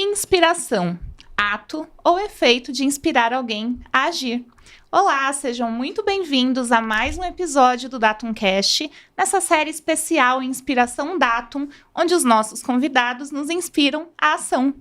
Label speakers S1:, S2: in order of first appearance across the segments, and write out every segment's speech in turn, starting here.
S1: Inspiração, ato ou efeito de inspirar alguém a agir. Olá, sejam muito bem-vindos a mais um episódio do DatumCast, nessa série especial Inspiração Datum, onde os nossos convidados nos inspiram à ação.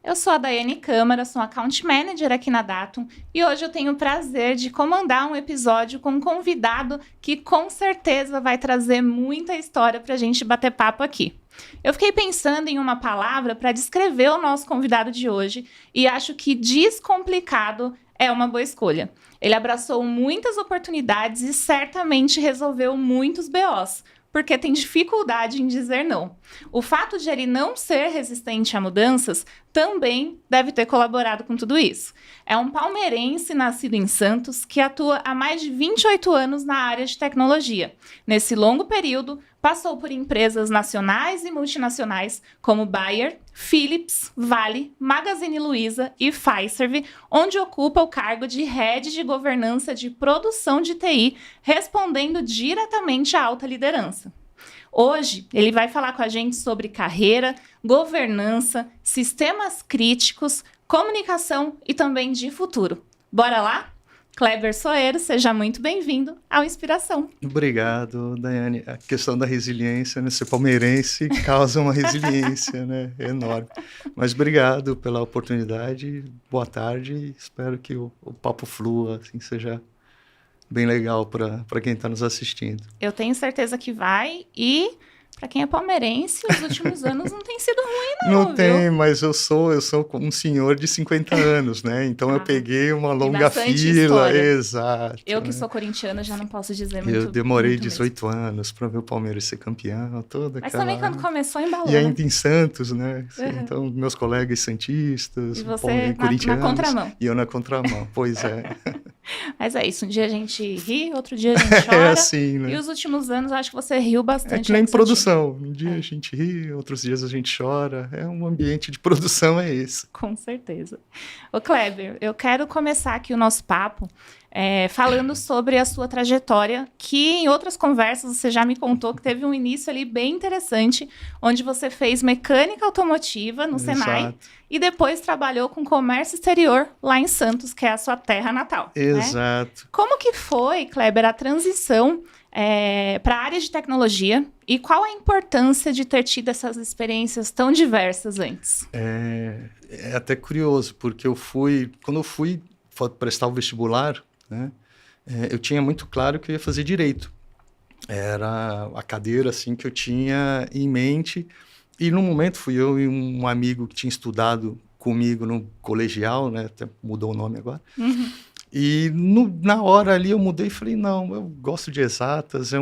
S1: Eu sou a Daiane Câmara, sou Account Manager aqui na Datum e hoje eu tenho o prazer de comandar um episódio com um convidado que com certeza vai trazer muita história para a gente bater papo aqui. Eu fiquei pensando em uma palavra para descrever o nosso convidado de hoje e acho que descomplicado é uma boa escolha. Ele abraçou muitas oportunidades e certamente resolveu muitos BOs, porque tem dificuldade em dizer não. O fato de ele não ser resistente a mudanças também deve ter colaborado com tudo isso. É um palmeirense nascido em Santos que atua há mais de 28 anos na área de tecnologia. Nesse longo período, passou por empresas nacionais e multinacionais como Bayer, Philips, Vale, Magazine Luiza e Fiserv, onde ocupa o cargo de Head de Governança de Produção de TI, respondendo diretamente à alta liderança. Hoje, ele vai falar com a gente sobre carreira, governança, sistemas críticos, comunicação e também de futuro. Bora lá? Kleber Soeiro, seja muito bem-vindo ao Inspiração.
S2: Obrigado, Daiane. A questão da resiliência, né? Ser palmeirense causa uma resiliência, né? Enorme. Mas obrigado pela oportunidade, boa tarde. Espero que o papo flua, assim, seja bem legal para quem está nos assistindo.
S1: Eu tenho certeza que vai e... Para quem é palmeirense, os últimos anos não tem sido ruim, não,
S2: Não tem, mas eu sou um senhor de 50 anos, né? Então eu peguei uma longa fila.
S1: História.
S2: Exato.
S1: Eu que sou corintiana já não posso dizer muito.
S2: Eu demorei
S1: muito
S2: 18 anos para ver o Palmeiras ser campeão, toda
S1: Mas
S2: aquela...
S1: também quando começou embalou,
S2: E ainda em Santos, né?
S1: Uhum.
S2: Então, meus colegas santistas,
S1: e você na contramão.
S2: E eu na contramão, pois é.
S1: Mas é isso, um dia a gente ri, outro dia a gente chora.
S2: É assim, né?
S1: E os últimos anos, acho que você riu bastante.
S2: É que nem produção. Um dia a gente ri, outros dias a gente chora. É um ambiente de produção, é esse.
S1: Com certeza. Ô Kleber, eu quero começar aqui o nosso papo falando sobre a sua trajetória, que em outras conversas você já me contou que teve um início ali bem interessante, onde você fez mecânica automotiva no Senai e depois trabalhou com comércio exterior lá em Santos, que é a sua terra natal.
S2: Exato.
S1: Né? Como que foi, Kleber, a transição para a área de tecnologia e qual a importância de ter tido essas experiências tão diversas antes?
S2: É até curioso, porque quando eu fui prestar o vestibular, né, eu tinha muito claro que eu ia fazer direito. Era a cadeira assim, que eu tinha em mente. E no momento fui eu e um amigo que tinha estudado comigo no colegial, né, até mudou o nome agora.
S1: Uhum.
S2: E na hora ali eu mudei e falei, não, eu gosto de exatas,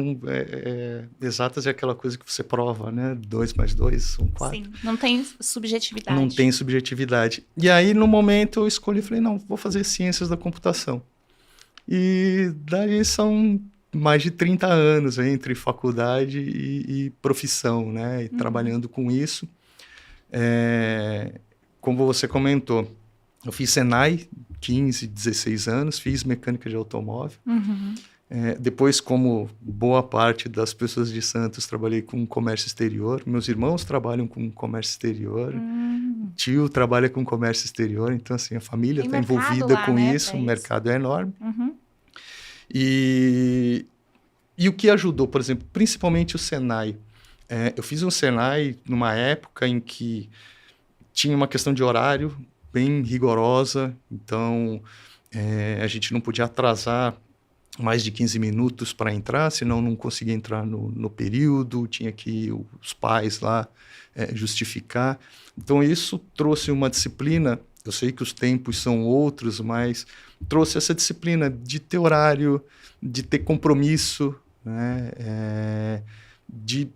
S2: exatas é aquela coisa que você prova, né? 2 mais 2 são 4.
S1: Sim, não tem subjetividade.
S2: Não tem subjetividade. E aí no momento eu escolhi, falei, não, vou fazer ciências da computação. E daí são mais de 30 anos entre faculdade e profissão, né? E trabalhando com isso. Como você comentou, eu fiz Senai, 15, 16 anos, fiz mecânica de automóvel.
S1: Uhum.
S2: Depois, como boa parte das pessoas de Santos, trabalhei com comércio exterior. Meus irmãos trabalham com comércio exterior. Tio trabalha com comércio exterior. Então, assim, a família está envolvida lá, com isso. O mercado é enorme.
S1: Uhum.
S2: E o que ajudou, por exemplo, principalmente o Senai. Eu fiz um Senai numa época em que tinha uma questão de horário bem rigorosa, então a gente não podia atrasar mais de 15 minutos para entrar, senão não conseguia entrar no período, tinha que os pais lá justificar. Então isso trouxe uma disciplina, eu sei que os tempos são outros, mas trouxe essa disciplina de ter horário, de ter compromisso, né? De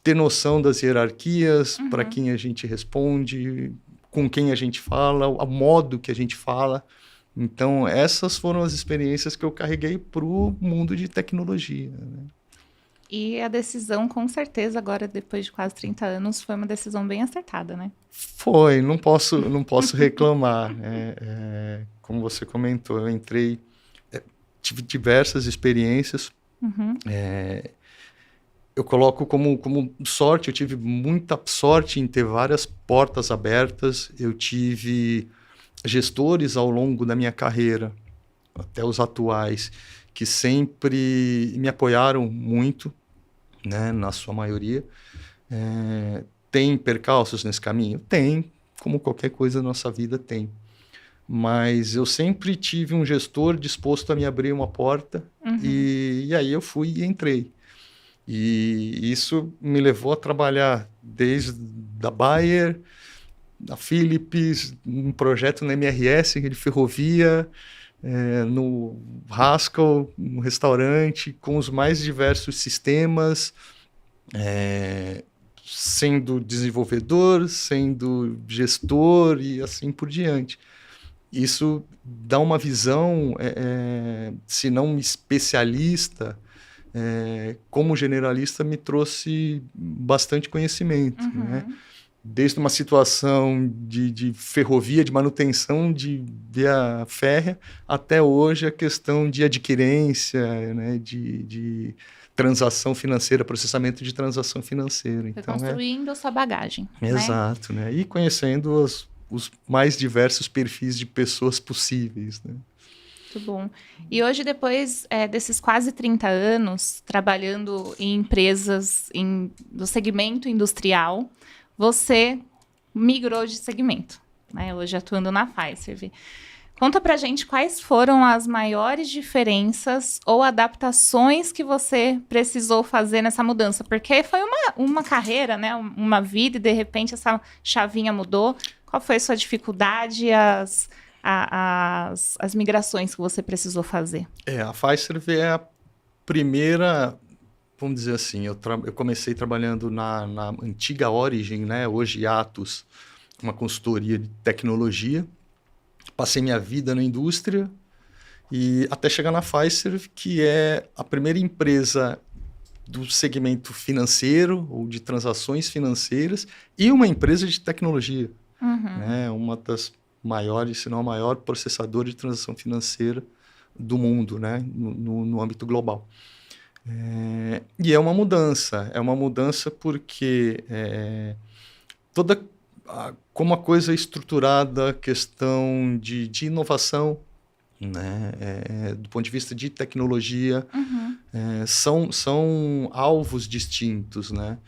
S2: ter noção das hierarquias, para quem a gente responde, com quem a gente fala, o modo que a gente fala. Então, essas foram as experiências que eu carreguei para o mundo de tecnologia, né?
S1: E a decisão, com certeza, agora, depois de quase 30 anos, foi uma decisão bem acertada, né?
S2: Foi, não posso reclamar. Como você comentou, eu entrei tive diversas experiências. Eu coloco como sorte, eu tive muita sorte em ter várias portas abertas. Eu tive gestores ao longo da minha carreira, até os atuais, que sempre me apoiaram muito, né, na sua maioria. Tem percalços nesse caminho? Tem, como qualquer coisa na nossa vida tem. Mas eu sempre tive um gestor disposto a me abrir uma porta, e aí eu fui e entrei. E isso me levou a trabalhar desde da Bayer, da Philips, um projeto na MRS de ferrovia, no Haskell, um restaurante, com os mais diversos sistemas, sendo desenvolvedor, sendo gestor e assim por diante. Isso dá uma visão, se não especialista, como generalista, me trouxe bastante conhecimento, né? Desde uma situação de ferrovia, de manutenção de via férrea, até hoje a questão de adquirência, né? de transação financeira, processamento de transação financeira.
S1: Foi
S2: então,
S1: construindo a sua bagagem.
S2: Exato, né? E conhecendo os mais diversos perfis de pessoas possíveis, né?
S1: Muito bom. E hoje, depois desses quase 30 anos, trabalhando em empresas do segmento industrial, você migrou de segmento, né? Hoje atuando na Fiserv. Conta pra gente quais foram as maiores diferenças ou adaptações que você precisou fazer nessa mudança, porque foi uma carreira, né? Uma vida, e de repente essa chavinha mudou. Qual foi a sua dificuldade e as migrações que você precisou fazer?
S2: A Fiserv é a primeira, vamos dizer assim, eu comecei trabalhando na antiga Origin, né? Hoje Atos, uma consultoria de tecnologia. Passei minha vida na indústria e até chegar na Fiserv, que é a primeira empresa do segmento financeiro ou de transações financeiras e uma empresa de tecnologia. Né? Uma das maiores, se não a maior processadora de transação financeira do mundo, né? No âmbito global. E é uma mudança porque como a coisa é estruturada, questão de inovação, né? Do ponto de vista de tecnologia, são alvos distintos, né?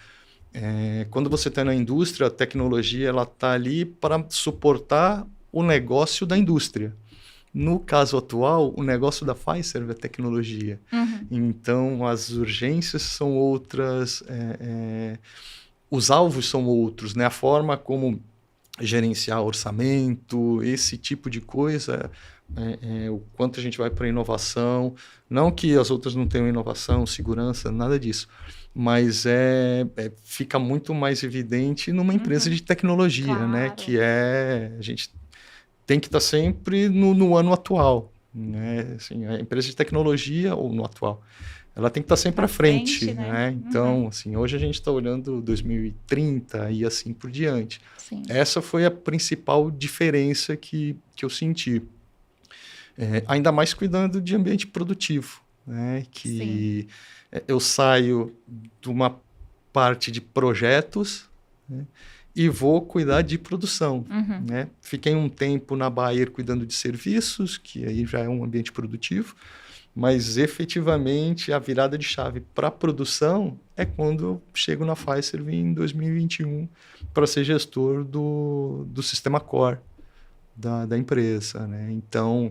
S2: Quando você está na indústria, a tecnologia está ali para suportar o negócio da indústria. No caso atual, o negócio da Fiserv é tecnologia. Então, as urgências são outras, os alvos são outros, né? A forma como gerenciar orçamento, esse tipo de coisa, o quanto a gente vai para inovação. Não que as outras não tenham inovação, segurança, nada disso. Mas fica muito mais evidente numa empresa de tecnologia, claro, né? Que a gente tem que estar sempre no ano atual, né? Assim, a empresa de tecnologia, ou no atual, ela tem que estar sempre à frente, né? Então, assim, hoje a gente está olhando 2030 e assim por diante.
S1: Sim.
S2: Essa foi a principal diferença que eu senti. Ainda mais cuidando de ambiente produtivo, né? Que eu saio de uma parte de projetos, né? E vou cuidar de produção, né? Fiquei um tempo na Bayer cuidando de serviços, que aí já é um ambiente produtivo, mas efetivamente a virada de chave para a produção é quando eu chego na Fiserv em 2021 para ser gestor do sistema core da empresa, né? Então,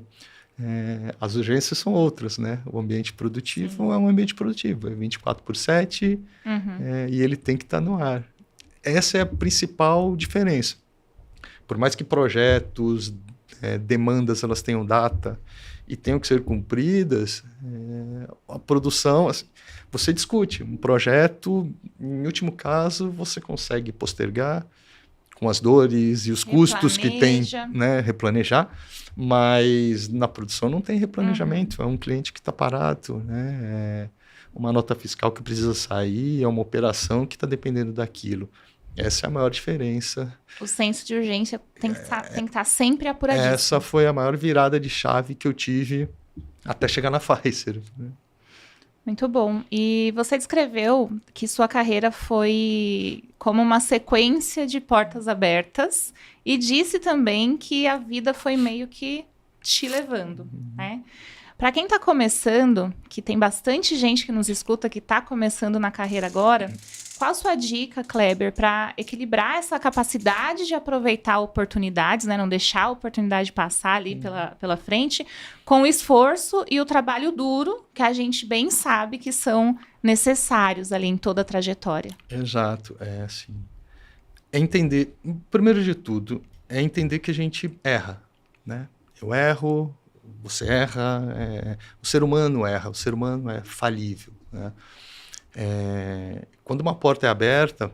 S2: as urgências são outras, né? O ambiente produtivo é um ambiente produtivo, é 24/7, e ele tem que estar no ar. Essa é a principal diferença. Por mais que projetos, demandas, elas tenham data e tenham que ser cumpridas, a produção, assim, você discute. Um projeto, em último caso, você consegue postergar com as dores e os custos que tem, né? Replanejar, mas na produção não tem replanejamento. É um cliente que está parado, né? Uma nota fiscal que precisa sair, é uma operação que está dependendo daquilo. Essa é a maior diferença.
S1: O senso de urgência tem que estar sempre apuradíssimo.
S2: Essa foi a maior virada de chave que eu tive até chegar na Pfizer, né?
S1: Muito bom. E você descreveu que sua carreira foi como uma sequência de portas abertas e disse também que a vida foi meio que te levando, né? Para quem está começando, que tem bastante gente que nos escuta que está começando na carreira agora, qual a sua dica, Kleber, para equilibrar essa capacidade de aproveitar oportunidades, né? Não deixar a oportunidade passar ali pela frente, com o esforço e o trabalho duro, que a gente bem sabe que são necessários ali em toda a trajetória?
S2: Exato, é assim. É entender, primeiro de tudo, é entender que a gente erra, né? Eu erro, você erra, o ser humano erra, o ser humano é falível, né? Quando uma porta é aberta,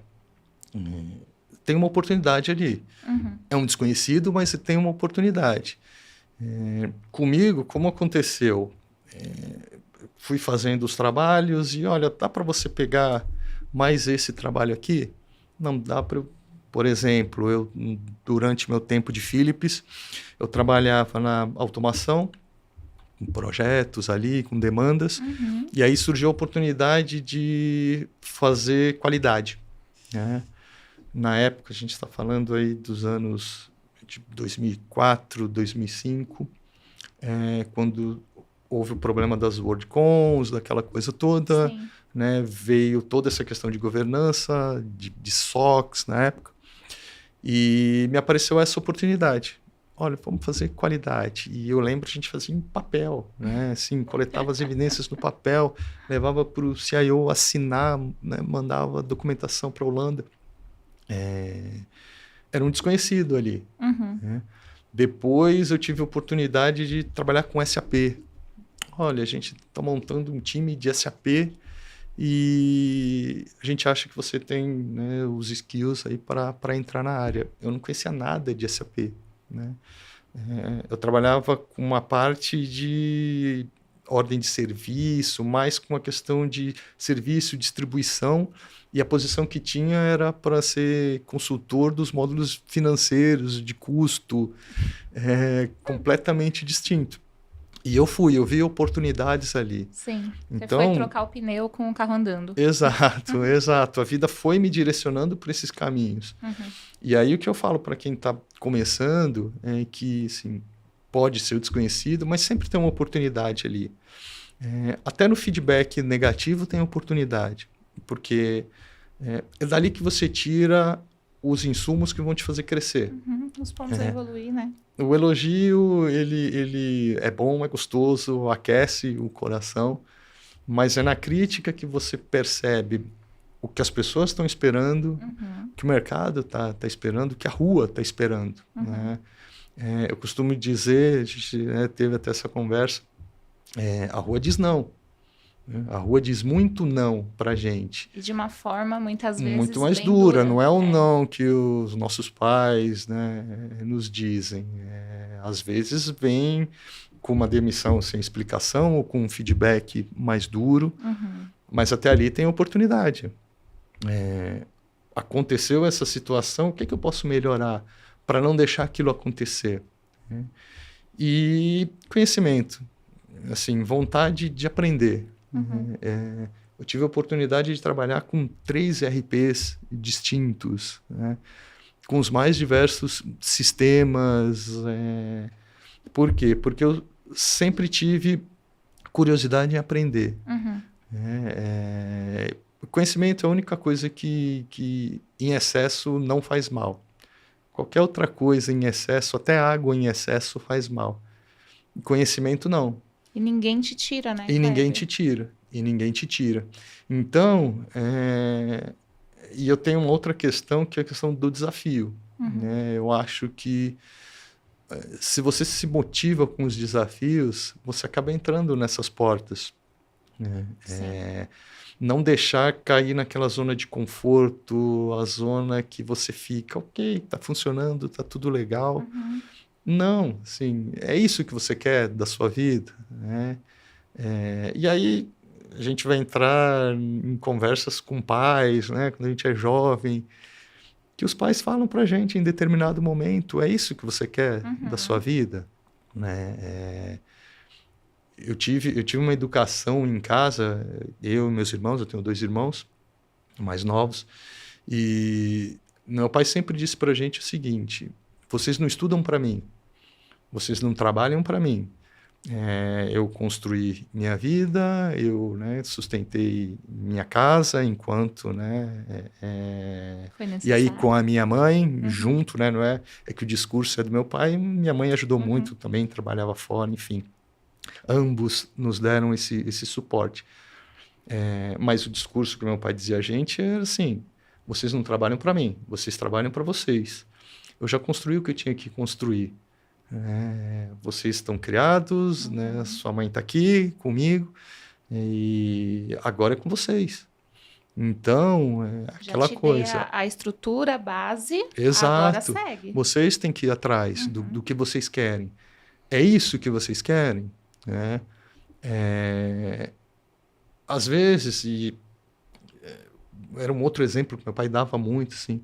S2: tem uma oportunidade ali. É um desconhecido, mas tem uma oportunidade. Comigo, como aconteceu? Fui fazendo os trabalhos e, olha, dá para você pegar mais esse trabalho aqui? Não dá para eu... Por exemplo, durante meu tempo de Philips, eu trabalhava na automação, com projetos ali, com demandas, e aí surgiu a oportunidade de fazer qualidade, né? Na época, a gente está falando aí dos anos de 2004, 2005, quando houve o problema das WorldCons, daquela coisa toda, né? Veio toda essa questão de governança, de SOX na época, e me apareceu essa oportunidade. Olha, vamos fazer qualidade. E eu lembro, a gente fazia em papel, né? Assim, coletava as evidências no papel, levava para o CIO assinar, né? Mandava documentação para a Holanda. Era um desconhecido ali. Né? Depois eu tive a oportunidade de trabalhar com SAP. Olha, a gente está montando um time de SAP e a gente acha que você tem, né, os skills aí para entrar na área. Eu não conhecia nada de SAP, né? Eu trabalhava com uma parte de ordem de serviço, mais com a questão de serviço, distribuição, e a posição que tinha era para ser consultor dos módulos financeiros, de custo, completamente distinto. E eu vi oportunidades ali.
S1: Sim,
S2: então,
S1: você foi trocar o pneu com o carro andando.
S2: Exato, exato. A vida foi me direcionando por esses caminhos. E aí o que eu falo para quem está começando é que, assim, pode ser o desconhecido, mas sempre tem uma oportunidade ali. Até no feedback negativo tem oportunidade, porque é dali que você tira os insumos que vão te fazer crescer.
S1: Os pontos a evoluir, né?
S2: O elogio, ele é bom, é gostoso, aquece o coração, mas é na crítica que você percebe o que as pessoas estão esperando, que o mercado está esperando, que a rua está esperando. Né? Eu costumo dizer, a gente teve até essa conversa, a rua diz não. A rua diz muito não para a gente.
S1: E de uma forma, muitas vezes,
S2: muito mais dura. Não é o não que os nossos pais, né, nos dizem. Às vezes vem com uma demissão sem explicação ou com um feedback mais duro, mas até ali tem oportunidade. Aconteceu essa situação, o que eu posso melhorar para não deixar aquilo acontecer? E conhecimento, assim, vontade de aprender. Eu tive a oportunidade de trabalhar com 3 ERPs distintos, né? Com os mais diversos sistemas. Por quê? Porque eu sempre tive curiosidade em aprender. Conhecimento é a única coisa que em excesso não faz mal. Qualquer outra coisa em excesso, até água em excesso, faz mal. Conhecimento não.
S1: E ninguém te tira, né?
S2: E ninguém te tira. E ninguém te tira. Então, e eu tenho uma outra questão, que é a questão do desafio. Né? Eu acho que se você se motiva com os desafios, você acaba entrando nessas portas. Né? Não deixar cair naquela zona de conforto, a zona que você fica, ok, está funcionando, está tudo legal. Não, assim, é isso que você quer da sua vida, né? E aí a gente vai entrar em conversas com pais, né? Quando a gente é jovem, que os pais falam pra gente em determinado momento, é isso que você quer da sua vida, né? eu tive uma educação em casa, eu e meus irmãos, eu tenho 2 irmãos mais novos, e meu pai sempre disse pra gente o seguinte: vocês não estudam para mim, vocês não trabalham para mim. Eu construí minha vida, eu, né, sustentei minha casa enquanto, né,
S1: Foi
S2: e aí
S1: necessário.
S2: com a minha mãe junto, né, não é que o discurso é do meu pai, minha mãe ajudou muito também, trabalhava fora, enfim, ambos nos deram esse suporte. Mas o discurso que meu pai dizia a gente era assim: vocês não trabalham para mim, vocês trabalham para vocês. Eu já construí o que eu tinha que construir. Vocês estão criados, né? Sua mãe está aqui comigo e agora é com vocês. Então,
S1: Já
S2: aquela
S1: te dei
S2: coisa.
S1: a estrutura, a base, agora
S2: Exato.
S1: segue.
S2: Vocês têm que ir atrás do que vocês querem. É isso que vocês querem, né? Às vezes, era um outro exemplo que meu pai dava muito, assim,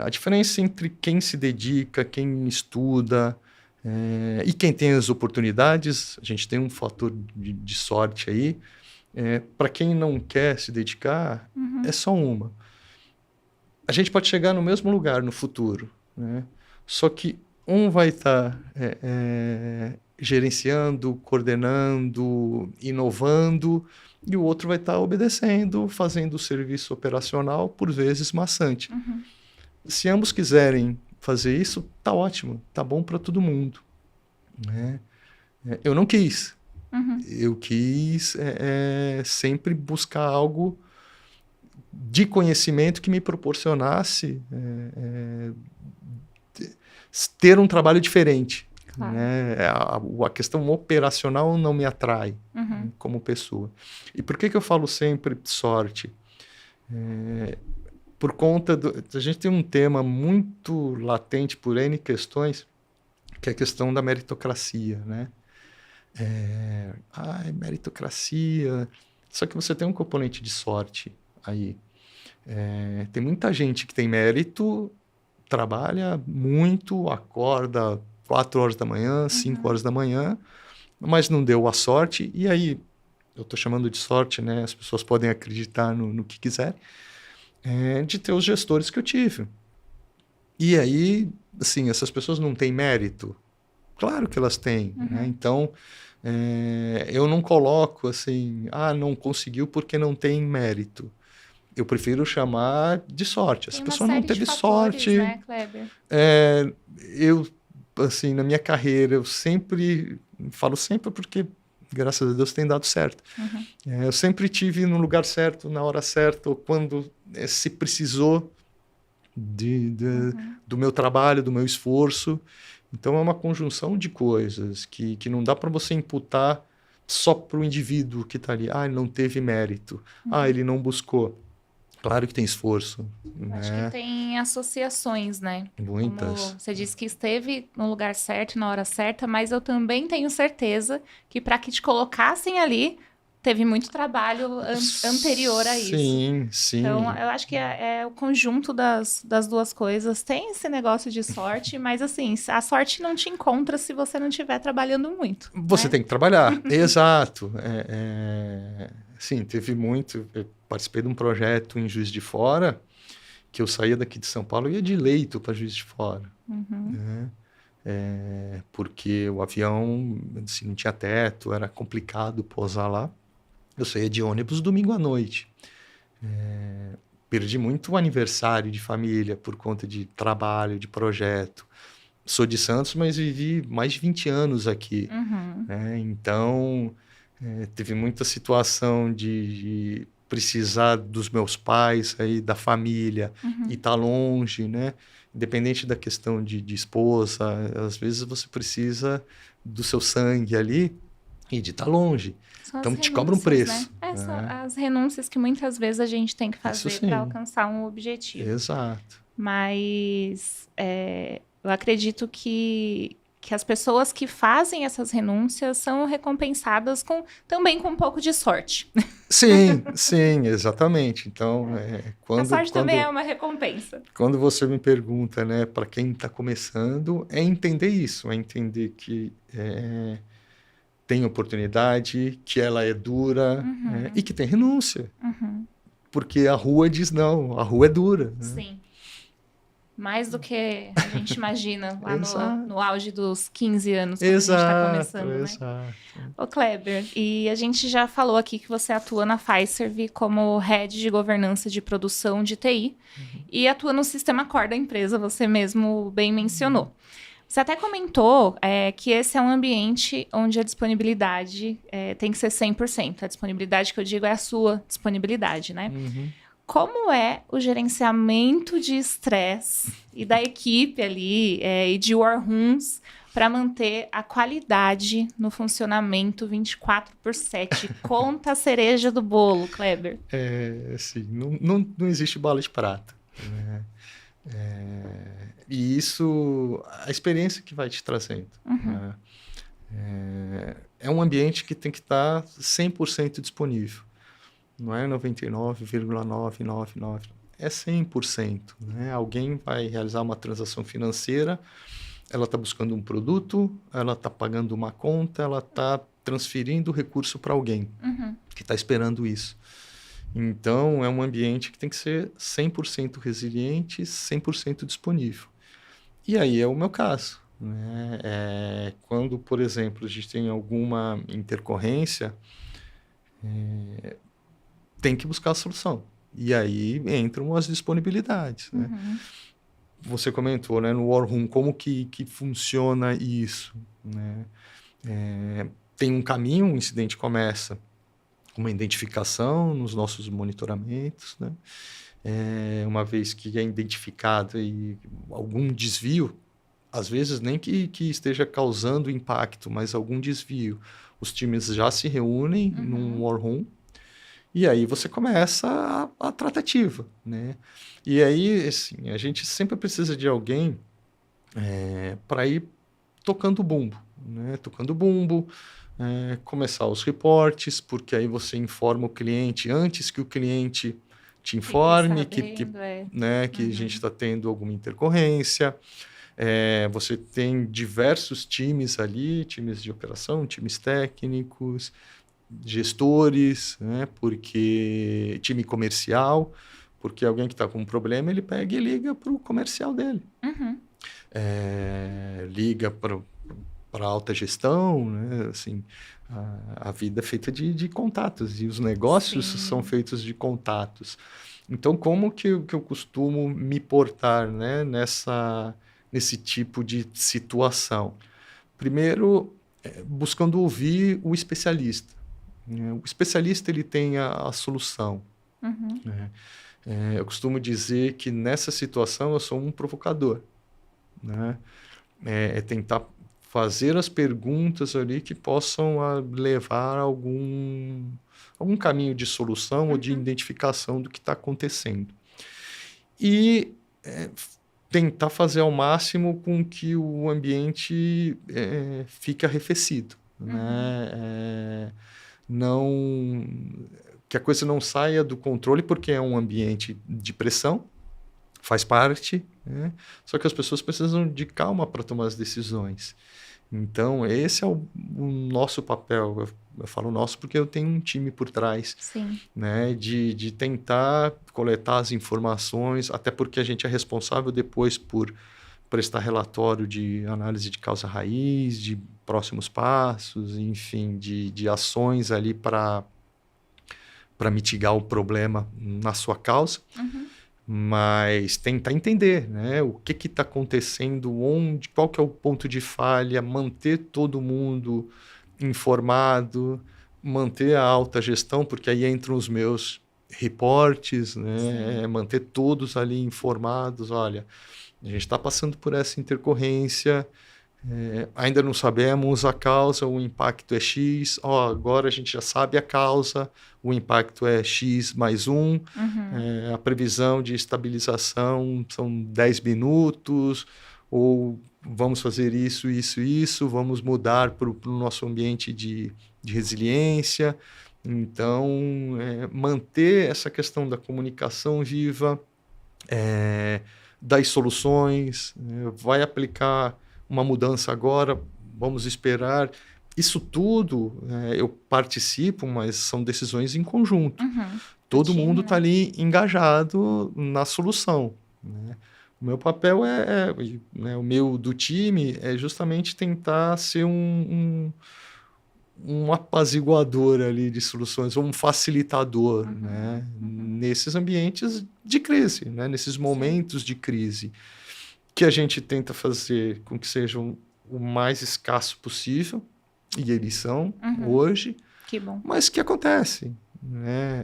S2: a diferença entre quem se dedica, quem estuda, e quem tem as oportunidades. A gente tem um fator de sorte aí. Para quem não quer se dedicar, é só uma. A gente pode chegar no mesmo lugar no futuro, né? Só que um vai estar gerenciando, coordenando, inovando, e o outro vai estar obedecendo, fazendo o serviço operacional, por vezes maçante. Se ambos quiserem fazer isso, tá ótimo, tá bom para todo mundo, né? Eu não quis. Eu quis sempre buscar algo de conhecimento que me proporcionasse ter um trabalho diferente.
S1: Claro.
S2: Né? A questão operacional não me atrai como pessoa. E por que eu falo sempre sorte? Por conta a gente tem um tema muito latente por N questões, que é a questão da meritocracia, né? Meritocracia. Só que você tem um componente de sorte aí. Tem muita gente que tem mérito, trabalha muito, acorda 4 horas da manhã, 5 horas da manhã, mas não deu a sorte. E aí, eu estou chamando de sorte, né? As pessoas podem acreditar no que quiserem, de ter os gestores que eu tive. E aí, assim, essas pessoas não têm mérito? Claro que elas têm, né? Então, eu não coloco assim, não conseguiu porque não tem mérito. Eu prefiro chamar de sorte. Essa pessoa não teve sorte.
S1: Né, Kleber?
S2: Eu, assim, na minha carreira, eu sempre, falo sempre porque, graças a Deus, tem dado certo. Eu sempre tive no lugar certo, na hora certa, ou quando se precisou do meu trabalho, do meu esforço. Então, é uma conjunção de coisas que não dá para você imputar só para o indivíduo que está ali. Ele não teve mérito. Ele não buscou. Claro que tem esforço.
S1: Acho que tem associações, né?
S2: Muitas.
S1: Como você disse que esteve no lugar certo, na hora certa, mas eu também tenho certeza que para que te colocassem ali, teve muito trabalho anterior a isso.
S2: Sim, sim.
S1: Então, eu acho que é o conjunto das duas coisas. Tem esse negócio de sorte, mas assim, a sorte não te encontra se você não estiver trabalhando muito.
S2: Você tem que trabalhar, exato. Sim, teve muito. Eu participei de um projeto em Juiz de Fora, que eu saía daqui de São Paulo e ia de Leito para Juiz de Fora. Né? Porque o avião assim, não tinha teto, era complicado pousar lá. Eu saía de ônibus domingo à noite. Perdi muito o aniversário de família por conta de trabalho, de projeto. Sou de Santos, mas vivi mais de 20 anos aqui. Então, teve muita situação de precisar dos meus pais, aí, da família, e estar longe, né? Independente da questão de esposa, às vezes você precisa do seu sangue ali e de estar longe. Então, te cobra um preço.
S1: Né? São as renúncias que muitas vezes a gente tem que fazer para alcançar um objetivo.
S2: Exato.
S1: Mas eu acredito que as pessoas que fazem essas renúncias são recompensadas também com um pouco de sorte.
S2: Sim, sim, exatamente. Então,
S1: a sorte também é uma recompensa.
S2: Quando você me pergunta, né, para quem está começando, é entender isso, é entender que tem oportunidade, que ela é dura, e que tem renúncia. Porque a rua diz não, a rua é dura. Né?
S1: Sim. Mais do que a gente imagina lá
S2: Exato.
S1: no auge dos 15 anos, quando a gente está começando, né?
S2: Exato.
S1: Ô, Kleber, e a gente já falou aqui que você atua na Fiserv como Head de Governança de Produção de TI e atua no sistema core da empresa, você mesmo bem mencionou. Você até comentou que esse é um ambiente onde a disponibilidade tem que ser 100%. A disponibilidade que eu digo é a sua disponibilidade, né? Como é o gerenciamento de estresse e da equipe ali e de war rooms para manter a qualidade no funcionamento 24/7? Conta a cereja do bolo, Kleber.
S2: Assim, não existe bala de prata. Né? E isso, a experiência que vai te trazendo. Né? É um ambiente que tem que estar 100% disponível. Não é 99,999. É 100%. Né? Alguém vai realizar uma transação financeira, ela está buscando um produto, ela está pagando uma conta, ela está transferindo o recurso para alguém que está esperando isso. Então, é um ambiente que tem que ser 100% resiliente, 100% disponível. E aí é o meu caso. Né? Quando, por exemplo, a gente tem alguma intercorrência, tem que buscar a solução. E aí entram as disponibilidades. Né? Você comentou, né, no War Room, como que funciona isso. Né? Tem um caminho, o incidente começa com uma identificação nos nossos monitoramentos. Né? Uma vez que é identificado algum desvio, às vezes nem que esteja causando impacto, mas algum desvio, os times já se reúnem num War Room. E aí você começa a tratativa, né? E aí, assim, a gente sempre precisa de alguém para ir tocando o bumbo, né? Tocando o bumbo, começar os reportes, porque aí você informa o cliente antes que o cliente te informe que a gente está tendo alguma intercorrência. Você tem diversos times ali, times de operação, times técnicos, gestores, né? Porque time comercial, porque alguém que está com um problema, ele pega e liga para o comercial dele. Liga para a alta gestão, né? Assim, a vida é feita de contatos e os negócios são feitos de contatos. Então, como que eu costumo me portar, né? Nesse tipo de situação? Primeiro, buscando ouvir o especialista. O especialista ele tem a solução. Né? Eu costumo dizer que nessa situação eu sou um provocador. Né? Tentar fazer as perguntas ali que possam levar a algum caminho de solução ou de identificação do que está acontecendo. E tentar fazer ao máximo com que o ambiente fique arrefecido. Né? Que a coisa não saia do controle, porque é um ambiente de pressão, faz parte, né? Só que as pessoas precisam de calma para tomar as decisões. Então, esse é o nosso papel. Eu falo nosso porque eu tenho um time por trás, né? De tentar coletar as informações, até porque a gente é responsável depois por prestar relatório de análise de causa raiz, de próximos passos, enfim, de ações ali para mitigar o problema na sua causa, mas tentar entender, né, o que está acontecendo, qual que é o ponto de falha, manter todo mundo informado, manter a alta gestão, porque aí entram os meus reportes, né, manter todos ali informados, olha, a gente está passando por essa intercorrência, ainda não sabemos a causa, o impacto é X, agora a gente já sabe a causa, o impacto é X mais 1, a previsão de estabilização são 10 minutos, ou vamos fazer isso, vamos mudar para o nosso ambiente de resiliência. Então, manter essa questão da comunicação viva, das soluções, vai aplicar uma mudança agora, vamos esperar Isso tudo eu participo, mas são decisões em conjunto. Todo
S1: time,
S2: mundo
S1: né?
S2: está ali engajado na solução, né? O meu papel né, o meu do time é justamente tentar ser um apaziguador ali de soluções, um facilitador, né? Nesses ambientes de crise, né? Nesses momentos de crise, que a gente tenta fazer com que sejam o mais escasso possível, e eles são hoje,
S1: Que bom.
S2: mas que acontece, né?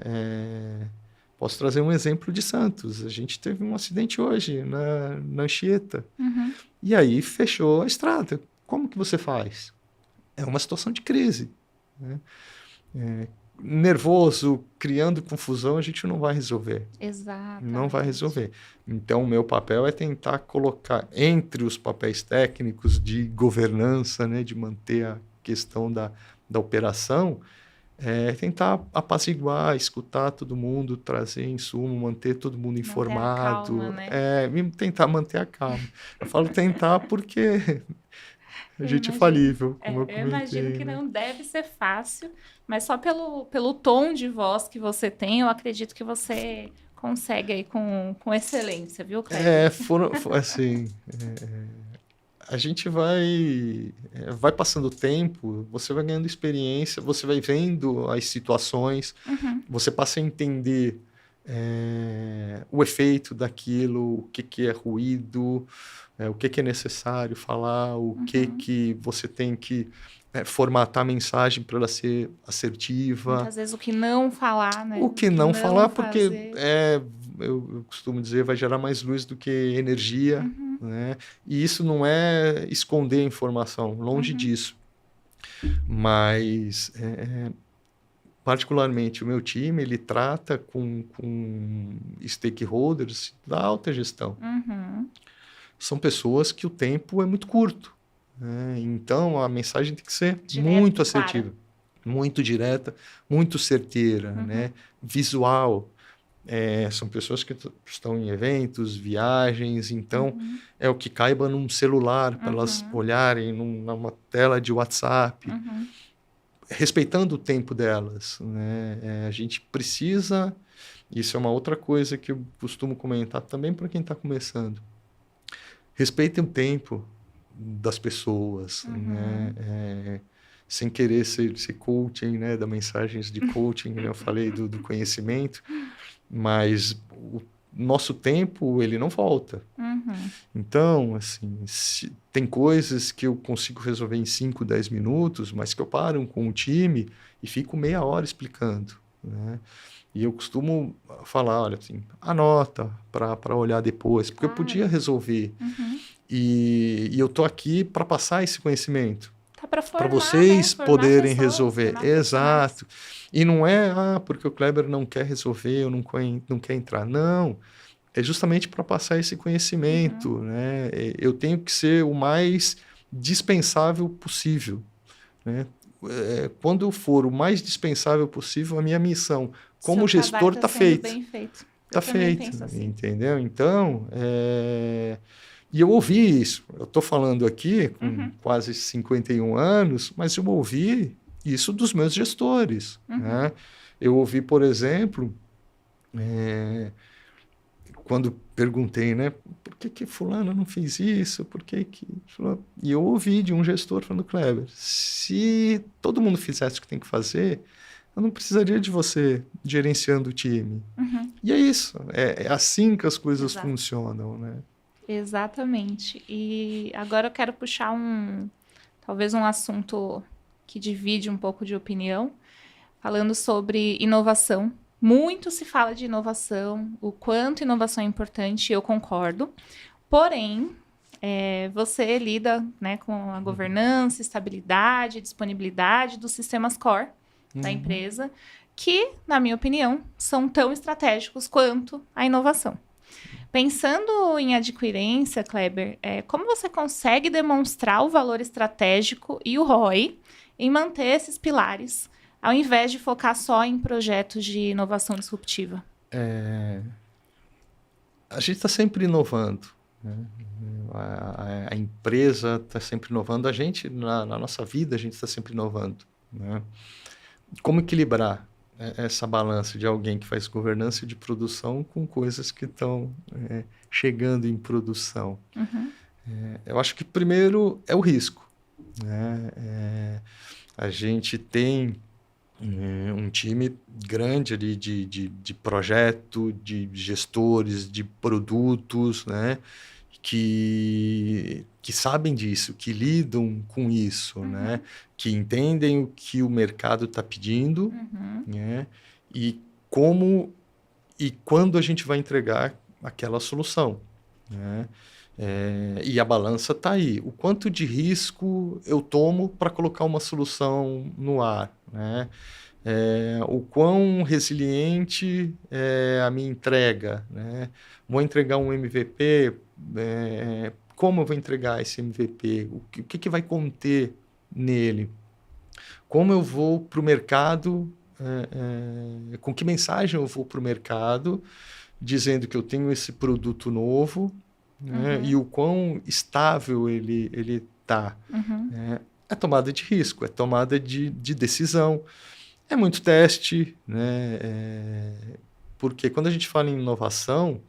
S2: Posso trazer um exemplo de Santos. A gente teve um acidente hoje na Anchieta. E aí fechou a estrada. Como que você faz? É uma situação de crise, né? Nervoso, criando confusão, a gente não vai resolver.
S1: Exatamente.
S2: Não vai resolver. Então, o meu papel é tentar colocar entre os papéis técnicos de governança, né, de manter a questão da operação, tentar apaziguar, escutar todo mundo, trazer insumo, manter todo mundo informado.
S1: Calma, né?
S2: Tentar manter a calma. Eu falo tentar porque a gente é
S1: imagino.
S2: falível, como eu
S1: Eu
S2: comentei.
S1: imagino que
S2: né?
S1: não deve ser fácil, mas só pelo tom de voz que você tem, eu acredito que você consegue aí com excelência, viu, Kleber?
S2: Assim, a gente vai passando o tempo, você vai ganhando experiência, você vai vendo as situações, você passa a entender o efeito daquilo, o que é ruído, o que é necessário falar, o que você tem que formatar a mensagem para ela ser assertiva.
S1: Muitas vezes o que não falar, né?
S2: O que não falar, porque
S1: fazer.
S2: eu costumo dizer, vai gerar mais luz do que energia, né? E isso não é esconder a informação, longe disso. Mas, particularmente, o meu time, ele trata com stakeholders da alta gestão. São pessoas que o tempo é muito curto, né? Então, a mensagem tem que ser muito assertiva, muito direta, muito certeira, né? Visual. São pessoas que estão em eventos, viagens, então é o que caiba num celular para elas olharem numa tela de WhatsApp, respeitando o tempo delas, né? A gente precisa, isso é uma outra coisa que eu costumo comentar também para quem está começando, respeitem o tempo das pessoas, né? Sem querer ser coaching, né? Da mensagens de coaching, né? Eu falei do conhecimento, mas o nosso tempo, ele não volta. Então, assim, tem coisas que eu consigo resolver em 5, 10 minutos, mas que eu paro com o time e fico meia hora explicando, né? E eu costumo falar, olha, assim, anota para olhar depois, porque eu podia resolver. E eu tô aqui para passar esse conhecimento. Para vocês, né? Poderem resolver. Exato. E não é, porque o Kleber não quer resolver ou não quer entrar. Não, é justamente para passar esse conhecimento, né? Eu tenho que ser o mais dispensável possível, né? Quando eu for o mais dispensável possível, a minha missão como gestor está feita. Está feito, assim. Entendeu? Então, e eu ouvi isso. Eu estou falando aqui com quase 51 anos, mas eu ouvi isso dos meus gestores, né? Eu ouvi, por exemplo, quando perguntei, né, por que fulano não fez isso, por que E eu ouvi de um gestor falando, Kleber, se todo mundo fizesse o que tem que fazer, eu não precisaria de você gerenciando o time. E é isso, é assim que as coisas funcionam, né?
S1: Exatamente. E agora eu quero puxar talvez um assunto que divide um pouco de opinião, falando sobre inovação. Muito se fala de inovação, o quanto inovação é importante, eu concordo. Porém, você lida, né, com a governança, estabilidade, disponibilidade dos sistemas core da empresa, que, na minha opinião, são tão estratégicos quanto a inovação. Pensando em adquirência, Kleber, como você consegue demonstrar o valor estratégico e o ROI em manter esses pilares, ao invés de focar só em projetos de inovação disruptiva?
S2: A gente está sempre inovando, né? A empresa está sempre inovando, a gente, na nossa vida, a gente está sempre inovando, né? Como equilibrar essa balança de alguém que faz governança de produção com coisas que estão chegando em produção?
S1: Uhum.
S2: Eu acho que primeiro é o risco, né? A gente tem um time grande ali de projeto, de gestores, de produtos, né? Que sabem disso, que lidam com isso, né? Que entendem o que o mercado está pedindo, né? E como e quando a gente vai entregar aquela solução, né? E a balança está aí. O quanto de risco eu tomo para colocar uma solução no ar, né? O quão resiliente é a minha entrega, né? Vou entregar um MVP, como eu vou entregar esse MVP? O que vai conter nele? Como eu vou para o mercado? Com que mensagem eu vou para o mercado dizendo que eu tenho esse produto novo, né? E o quão estável ele está? É tomada de risco, é tomada de decisão. É muito teste, né? Porque quando a gente fala em inovação,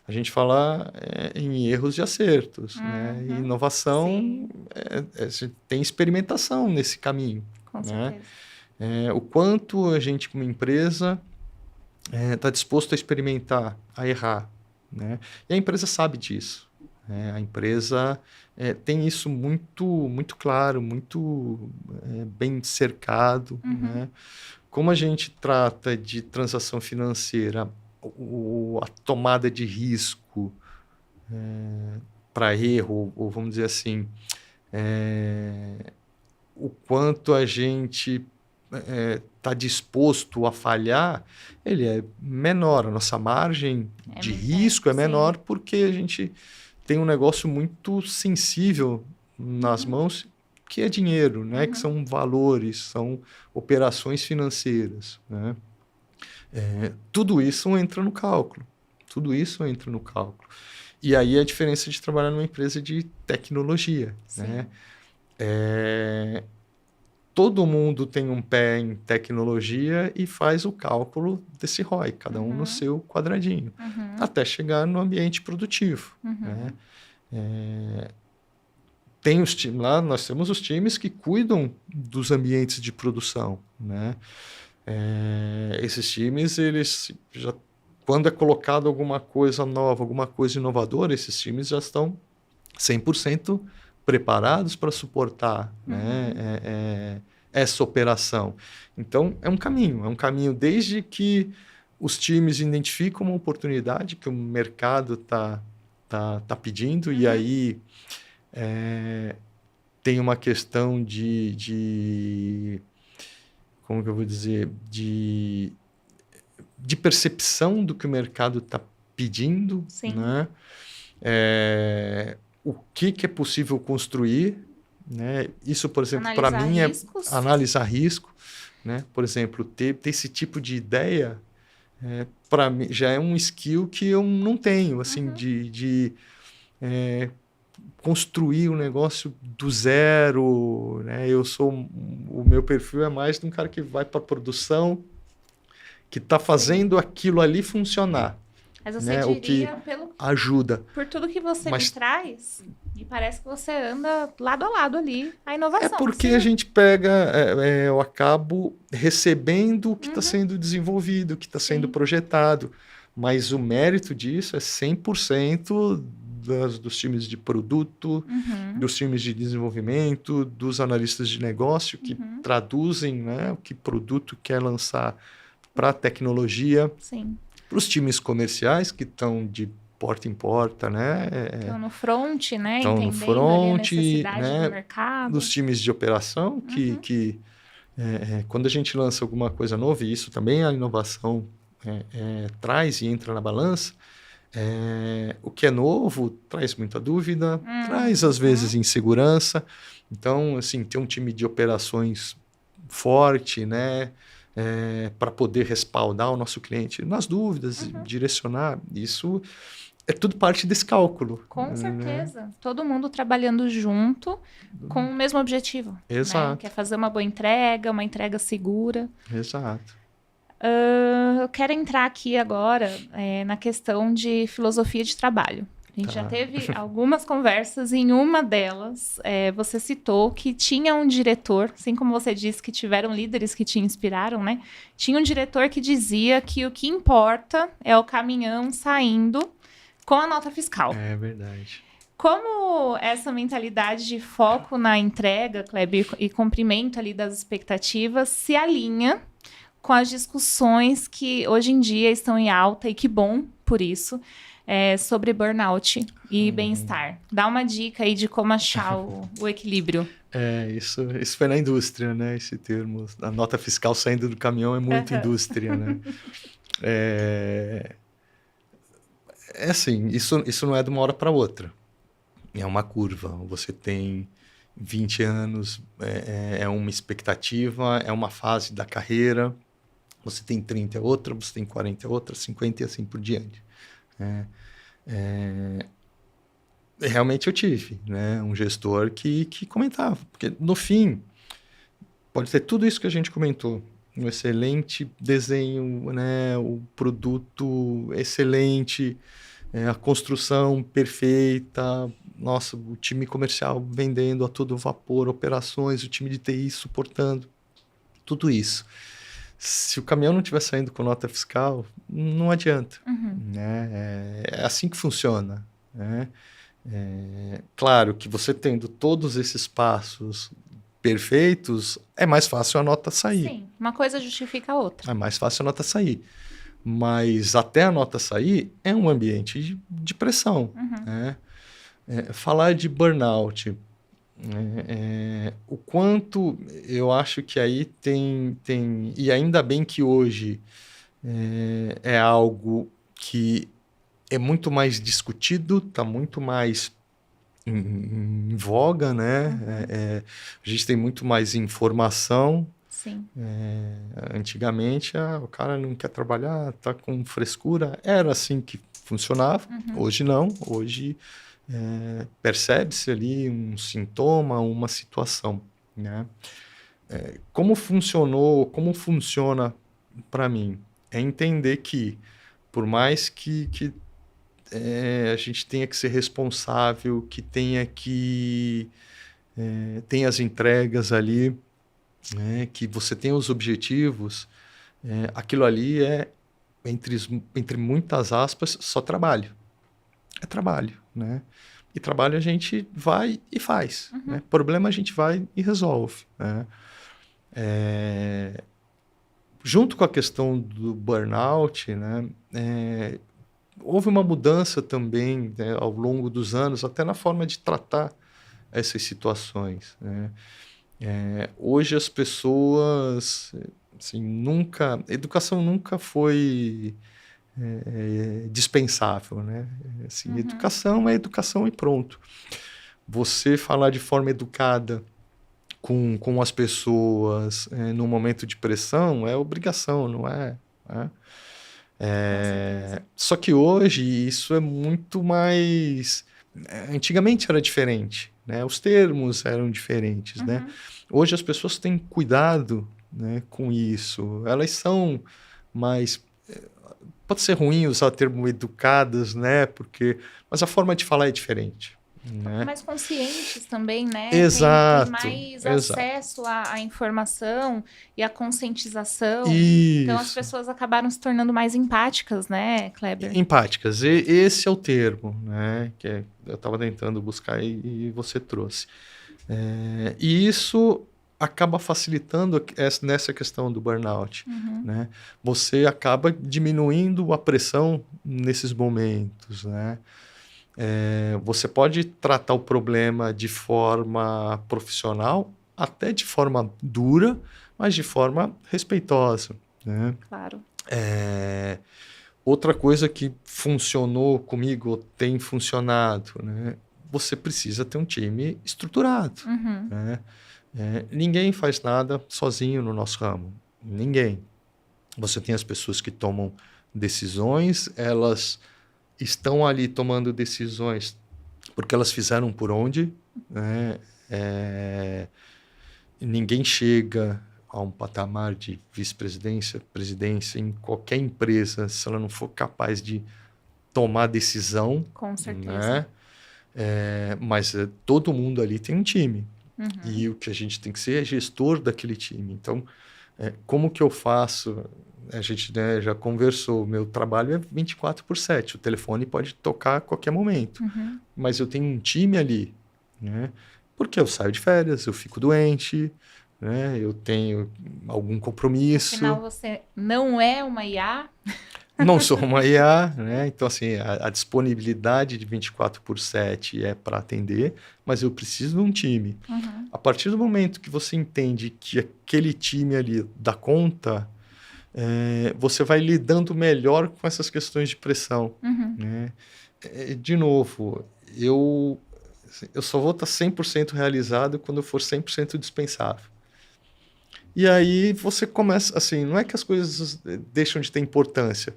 S2: a gente fala em erros e acertos, né? E inovação a gente tem experimentação nesse caminho,
S1: Com
S2: né?
S1: certeza.
S2: O quanto a gente, como empresa, está disposto a experimentar, a errar, né? E a empresa sabe disso, né? A empresa tem isso muito, muito claro, muito bem cercado, né? Como a gente trata de transação financeira, a tomada de risco para erro, ou vamos dizer assim, o quanto a gente está disposto a falhar, ele é menor. A nossa margem de risco é menor porque a gente tem um negócio muito sensível nas mãos, que é dinheiro, né? Que são valores, são operações financeiras, né? Tudo isso entra no cálculo. Tudo isso entra no cálculo. E aí a diferença de trabalhar numa empresa de tecnologia, né? Todo mundo tem um pé em tecnologia e faz o cálculo desse ROI, cada um no seu quadradinho, até chegar no ambiente produtivo, né? Tem os times lá, nós temos os times que cuidam dos ambientes de produção, né? Esses times, eles já, quando é colocado alguma coisa nova, alguma coisa inovadora, esses times já estão 100% preparados para suportar, né? Essa operação. Então, é um caminho desde que os times identificam uma oportunidade que o mercado tá pedindo, e aí tem uma questão como que eu vou dizer, de percepção do que o mercado está pedindo, né? O que é possível construir, né? Isso, por exemplo, para mim é analisar risco, né? Por exemplo, ter esse tipo de ideia, para mim já é um skill que eu não tenho, assim, de construir um negócio do zero, né? O meu perfil é mais de um cara que vai para a produção, que está fazendo aquilo ali funcionar.
S1: Mas você
S2: né?
S1: diria,
S2: O que ajuda.
S1: Por tudo que você me traz, me parece que você anda lado a lado ali, a inovação.
S2: É porque a gente pega, eu acabo recebendo o que está sendo desenvolvido, o que está sendo projetado, mas o mérito disso é 100% dos times de produto, dos times de desenvolvimento, dos analistas de negócio que traduzem, né, o que produto quer lançar para a tecnologia, para os times comerciais que estão de porta em porta, né?
S1: Estão no front, né?
S2: Estão no front,
S1: a necessidade
S2: né?
S1: do mercado.
S2: Dos times de operação, que quando a gente lança alguma coisa nova, e isso também a inovação traz e entra na balança, o que é novo traz muita dúvida, traz às vezes insegurança. Então, assim, ter um time de operações forte, né? Para poder respaldar o nosso cliente nas dúvidas, direcionar, isso é tudo parte desse cálculo.
S1: Com certeza. Todo mundo trabalhando junto com o mesmo objetivo.
S2: Exato.
S1: Né? Que é fazer uma boa entrega, uma entrega segura.
S2: Exato.
S1: Eu quero entrar aqui agora na questão de filosofia de trabalho. A gente já teve algumas conversas, e em uma delas você citou que tinha um diretor, assim como você disse que tiveram líderes que te inspiraram, né? Tinha um diretor que dizia que o que importa é o caminhão saindo com a nota fiscal.
S2: É verdade.
S1: Como essa mentalidade de foco na entrega, Kleber, e cumprimento ali das expectativas se alinha com as discussões que hoje em dia estão em alta, e que bom por isso, sobre burnout e bem-estar. Dá uma dica aí de como achar o equilíbrio.
S2: Isso foi na indústria, né? Esse termo. A nota fiscal saindo do caminhão é muito indústria, né? Assim, isso não é de uma hora para outra. É uma curva. Você tem 20 anos, é uma expectativa, é uma fase da carreira. Você tem 30 é outra, você tem 40 é outra, 50 e assim por diante. Realmente eu tive, né, um gestor que comentava, porque no fim pode ter tudo isso que a gente comentou, um excelente desenho, né, o produto excelente, a construção perfeita, nossa, o time comercial vendendo a todo vapor, operações, o time de TI suportando, tudo isso. Se o caminhão não estiver saindo com nota fiscal, não adianta. Né? É assim que funciona. Né? Claro que você tendo todos esses passos perfeitos, é mais fácil a nota sair.
S1: Sim, uma coisa justifica a outra.
S2: É mais fácil a nota sair. Mas até a nota sair é um ambiente de pressão. Né? Falar de burnout... o quanto eu acho que aí tem e ainda bem que hoje é algo que é muito mais discutido, está muito mais em voga, né? A gente tem muito mais informação.
S1: Sim.
S2: Antigamente o cara não quer trabalhar, tá com frescura, era assim que funcionava. Hoje não, hoje percebe-se ali um sintoma, uma situação, né? Como funciona para mim? É entender que, por mais que a gente tenha que ser responsável, que tenha as entregas ali, né? Que você tenha os objetivos, aquilo ali entre muitas aspas, só trabalho. É trabalho, né? E trabalho a gente vai e faz. Né? Problema a gente vai e resolve. Né? Junto com a questão do burnout, né? Houve uma mudança também, né, ao longo dos anos, até na forma de tratar essas situações. Né? Hoje as pessoas... Assim, educação nunca foi... dispensável, né? Assim, educação é educação e pronto. Você falar de forma educada com as pessoas no momento de pressão é obrigação, não é? Só que hoje isso é muito mais... Antigamente era diferente, né? Os termos eram diferentes, né? Hoje as pessoas têm cuidado, né, com isso. Elas são mais... Pode ser ruim usar o termo educadas, né? Mas a forma de falar é diferente. Né?
S1: Mais conscientes também, né?
S2: Exato.
S1: Tem mais acesso à informação e à conscientização.
S2: Isso.
S1: Então as pessoas acabaram se tornando mais empáticas, né, Kleber?
S2: Empáticas. Esse é o termo, né? Que eu estava tentando buscar e você trouxe. E isso acaba facilitando nessa questão do burnout. Né? Você acaba diminuindo a pressão nesses momentos. Né? Você pode tratar o problema de forma profissional, até de forma dura, mas de forma respeitosa. Né?
S1: Claro.
S2: Outra coisa que funcionou comigo, tem funcionado, né? Você precisa ter um time estruturado. Né? Ninguém faz nada sozinho no nosso ramo. Ninguém. Você tem as pessoas que tomam decisões, elas estão ali tomando decisões porque elas fizeram por onde, né? Ninguém chega a um patamar de vice-presidência, presidência em qualquer empresa se ela não for capaz de tomar decisão.
S1: Com certeza.
S2: Né? Mas todo mundo ali tem um time.
S1: Uhum.
S2: E o que a gente tem que ser é gestor daquele time. Então, como que eu faço? A gente, né, já conversou, meu trabalho é 24/7. O telefone pode tocar a qualquer momento.
S1: Uhum.
S2: Mas eu tenho um time ali, né? Porque eu saio de férias, eu fico doente, né? Eu tenho algum compromisso.
S1: Afinal, você não é uma IA?
S2: Não sou uma IA, né? Então, assim, a disponibilidade de 24/7 é para atender, mas eu preciso de um time.
S1: Uhum.
S2: A partir do momento que você entende que aquele time ali dá conta, você vai lidando melhor com essas questões de pressão.
S1: Uhum.
S2: Né? De novo, eu só vou estar 100% realizado quando eu for 100% dispensável. E aí você começa, assim, não é que as coisas deixam de ter importância.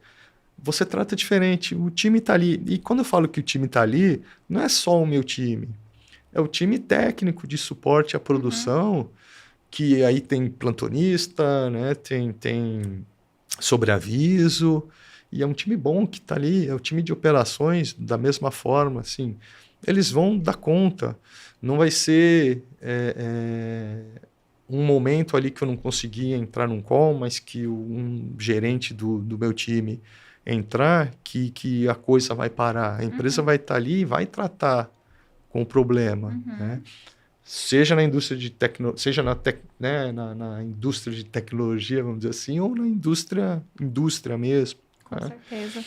S2: Você trata diferente, o time está ali. E quando eu falo que o time está ali, não é só o meu time. É o time técnico de suporte à produção, que aí tem plantonista, né? Tem sobreaviso, e é um time bom que está ali, é o time de operações da mesma forma, assim. Eles vão dar conta. Não vai ser um momento ali que eu não conseguia entrar num call, mas que um gerente do meu time entrar, que a coisa vai parar. A empresa vai estar ali e vai tratar com o problema. Né? Seja na indústria de seja na indústria de tecnologia, vamos dizer assim, ou na indústria mesmo.
S1: Com certeza.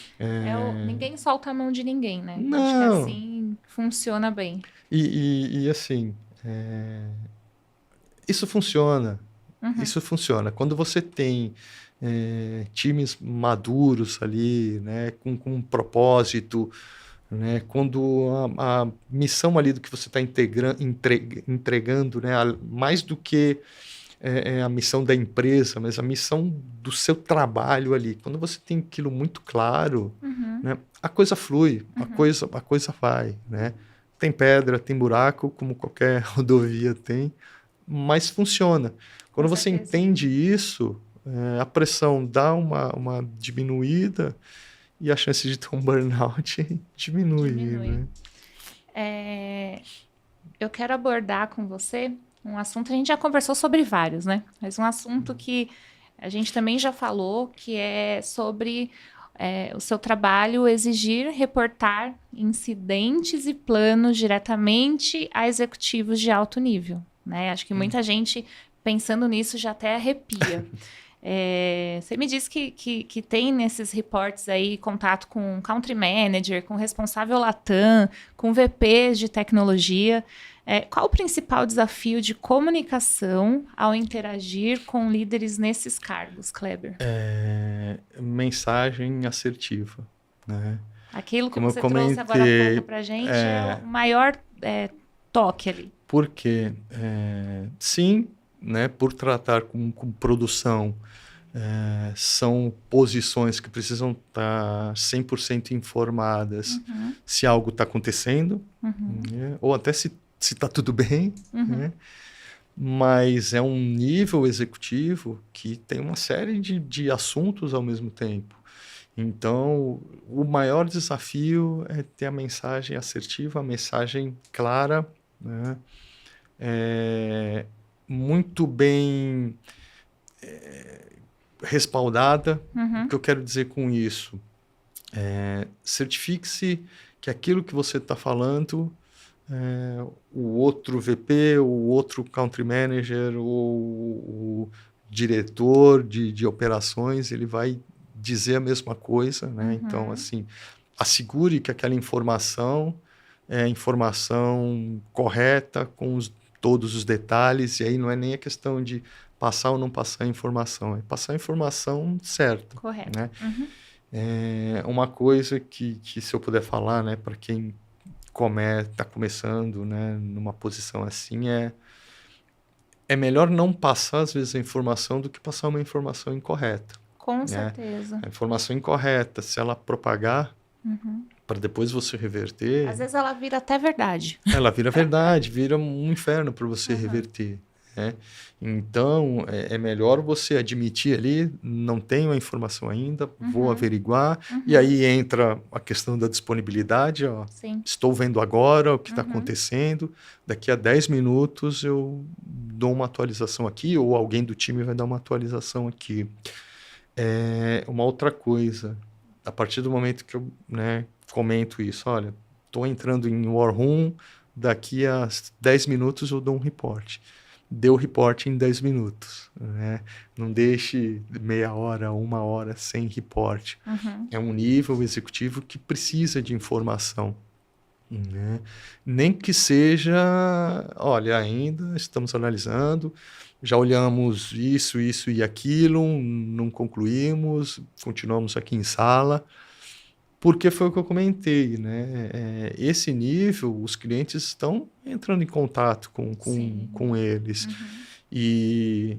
S1: Ninguém solta a mão de ninguém, né?
S2: Não.
S1: Acho que assim funciona bem.
S2: E assim, isso funciona. Isso funciona. Quando você tem times maduros ali, né, com um propósito, né, quando a missão ali do que você está entregando, né, mais do que a missão da empresa, mas a missão do seu trabalho ali. Quando você tem aquilo muito claro, né, a coisa flui, a coisa vai. Né? Tem pedra, tem buraco, como qualquer rodovia tem, mas funciona. Quando você entende isso, a pressão dá uma diminuída e a chance de ter um burnout diminui. Né?
S1: Eu quero abordar com você um assunto, a gente já conversou sobre vários, né? Mas um assunto que a gente também já falou, que é sobre o seu trabalho exigir reportar incidentes e planos diretamente a executivos de alto nível. Né? Acho que muita gente, pensando nisso, já até arrepia. Você me disse que tem nesses reportes aí contato com country manager, com responsável Latam, com VPs de tecnologia. Qual o principal desafio de comunicação ao interagir com líderes nesses cargos, Kleber?
S2: Mensagem assertiva. Né?
S1: Aquilo que você trouxe agora há pouco para a gente é o maior toque ali.
S2: Por quê? Sim, né, por tratar com produção, são posições que precisam estar 100% informadas se algo está acontecendo, né, ou até se está tudo bem, né? Mas é um nível executivo que tem uma série de assuntos ao mesmo tempo. Então, o maior desafio é ter a mensagem assertiva, a mensagem clara, né? Muito bem respaldada. O que eu quero dizer com isso? Certifique-se que aquilo que você está falando, o outro VP, o outro country manager, o diretor de operações, ele vai dizer a mesma coisa. Né? Então, assim, assegure que aquela informação é a informação correta, com todos os detalhes, e aí não é nem a questão de passar ou não passar a informação, é passar a informação certa.
S1: Correto.
S2: Né? Uma coisa que se eu puder falar, né, para quem está começando, né, numa posição assim, é melhor não passar, às vezes, a informação do que passar uma informação incorreta.
S1: Com certeza.
S2: A informação incorreta, se ela propagar, para depois você reverter,
S1: Às vezes ela vira até verdade.
S2: ela vira verdade, vira um inferno para você reverter, né? Então, é melhor você admitir ali, não tenho a informação ainda, vou averiguar, e aí entra a questão da disponibilidade, ó,
S1: Sim.
S2: estou vendo agora o que está acontecendo, daqui a 10 minutos eu dou uma atualização aqui, ou alguém do time vai dar uma atualização aqui. Uma outra coisa, a partir do momento que eu, né, comento isso, olha, estou entrando em War Room, daqui a 10 minutos eu dou um report. Deu o report em 10 minutos, né? Não deixe meia hora, 1 hora sem report. É um nível executivo que precisa de informação, né? Nem que seja, olha, ainda estamos analisando, já olhamos isso e aquilo, não concluímos, continuamos aqui em sala, porque foi o que eu comentei, né? Esse nível, os clientes estão entrando em contato com eles. E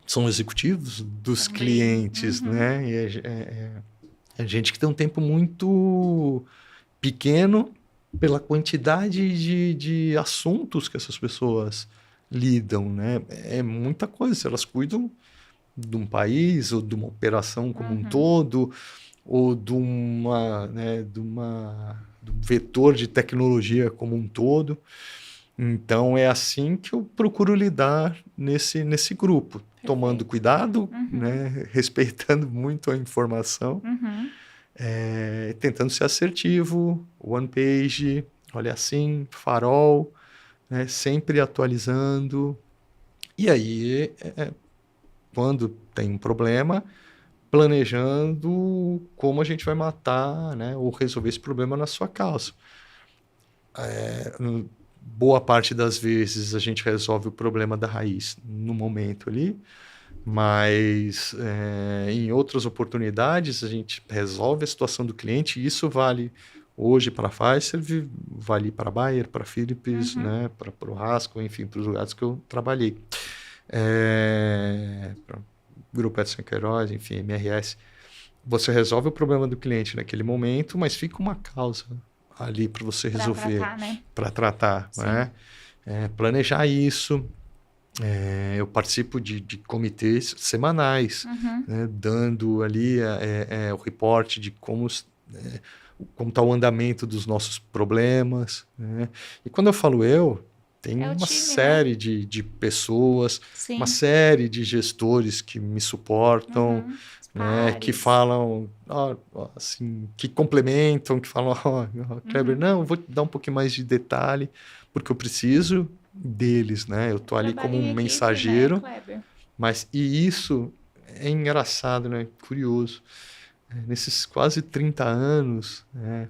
S2: são executivos dos clientes, né? E é gente que tem um tempo muito pequeno pela quantidade de assuntos que essas pessoas lidam, né? É muita coisa. Elas cuidam de um país ou de uma operação como um todo, ou de de um vetor de tecnologia como um todo. Então, é assim que eu procuro lidar nesse grupo, tomando cuidado, né, respeitando muito a informação, tentando ser assertivo, one page, olha assim, farol, né, sempre atualizando. E aí, quando tem um problema, planejando como a gente vai matar, né, ou resolver esse problema na sua causa. Boa parte das vezes a gente resolve o problema da raiz no momento ali, mas em outras oportunidades a gente resolve a situação do cliente, e isso vale hoje para a Pfizer, vale para a Bayer, para a Philips, né, para o Hasco, enfim, para os lugares que eu trabalhei. Grupo Edson Queiroz, enfim, MRS, você resolve o problema do cliente naquele momento, mas fica uma causa ali para você resolver, para tratar, né? Planejar isso. Eu participo de comitês semanais, né, dando ali o reporte de como está o andamento dos nossos problemas, né? E quando eu falo tem uma
S1: time,
S2: série de pessoas, uma série de gestores que me suportam, né, que falam, assim, que complementam, que falam, Kleber, não, vou te dar um pouquinho mais de detalhe, porque eu preciso deles, né? Eu estou ali como um mensageiro,
S1: né,
S2: mas e isso é engraçado, né? Curioso. Nesses quase 30 anos, né,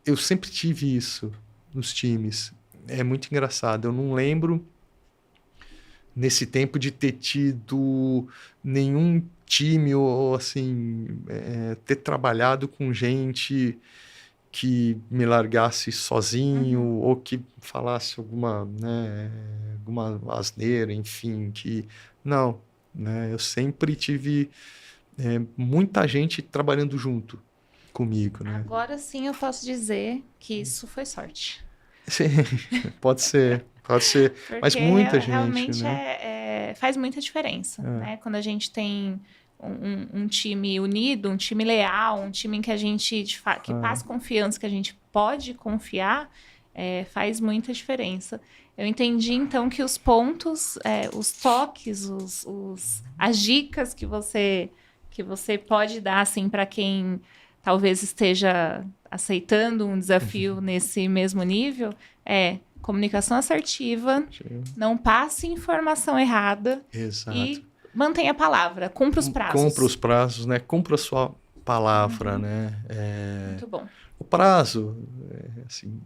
S2: eu sempre tive isso nos times. É muito engraçado. Eu não lembro nesse tempo de ter tido nenhum time ou assim ter trabalhado com gente que me largasse sozinho ou que falasse alguma asneira, enfim, que não, né? Eu sempre tive muita gente trabalhando junto comigo, né?
S1: Agora sim eu posso dizer que isso foi sorte.
S2: Sim, pode ser, mas muita gente,
S1: realmente
S2: né?
S1: faz muita diferença, né? Quando a gente tem um time unido, um time leal, um time em que a gente que passa confiança, que a gente pode confiar, faz muita diferença. Eu entendi então que os pontos, os toques, as dicas que você pode dar assim para quem talvez esteja aceitando um desafio nesse mesmo nível comunicação assertiva, não passe informação errada.
S2: Exato.
S1: E mantenha a palavra, cumpra os prazos.
S2: Cumpra os prazos, né? Cumpra a sua palavra, né?
S1: Muito bom.
S2: O prazo, assim,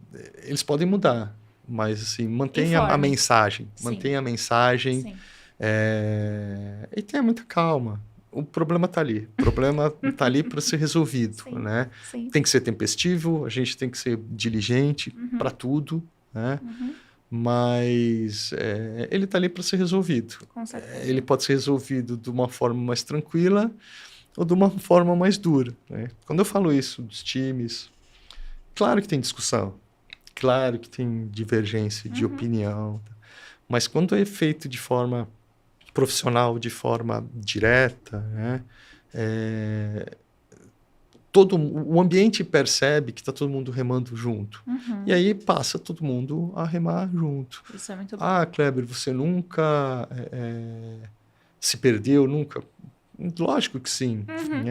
S2: eles podem mudar, mas assim, mantenha a mensagem. Sim. Mantenha a mensagem.
S1: Sim.
S2: E tenha muita calma. O problema está ali. O problema está ali para ser resolvido,
S1: Sim.
S2: né?
S1: Sim.
S2: Tem que ser tempestivo, a gente tem que ser diligente para tudo, né? Mas ele está ali para ser resolvido.
S1: Com certeza.
S2: Ele pode ser resolvido de uma forma mais tranquila ou de uma forma mais dura, né? Quando eu falo isso dos times, claro que tem discussão, claro que tem divergência de opinião, mas quando é feito de forma profissional, de forma direta, né? O ambiente percebe que está todo mundo remando junto. E aí passa todo mundo a remar junto.
S1: Isso é muito bom.
S2: Ah, Kleber, você nunca se perdeu, nunca? Lógico que sim.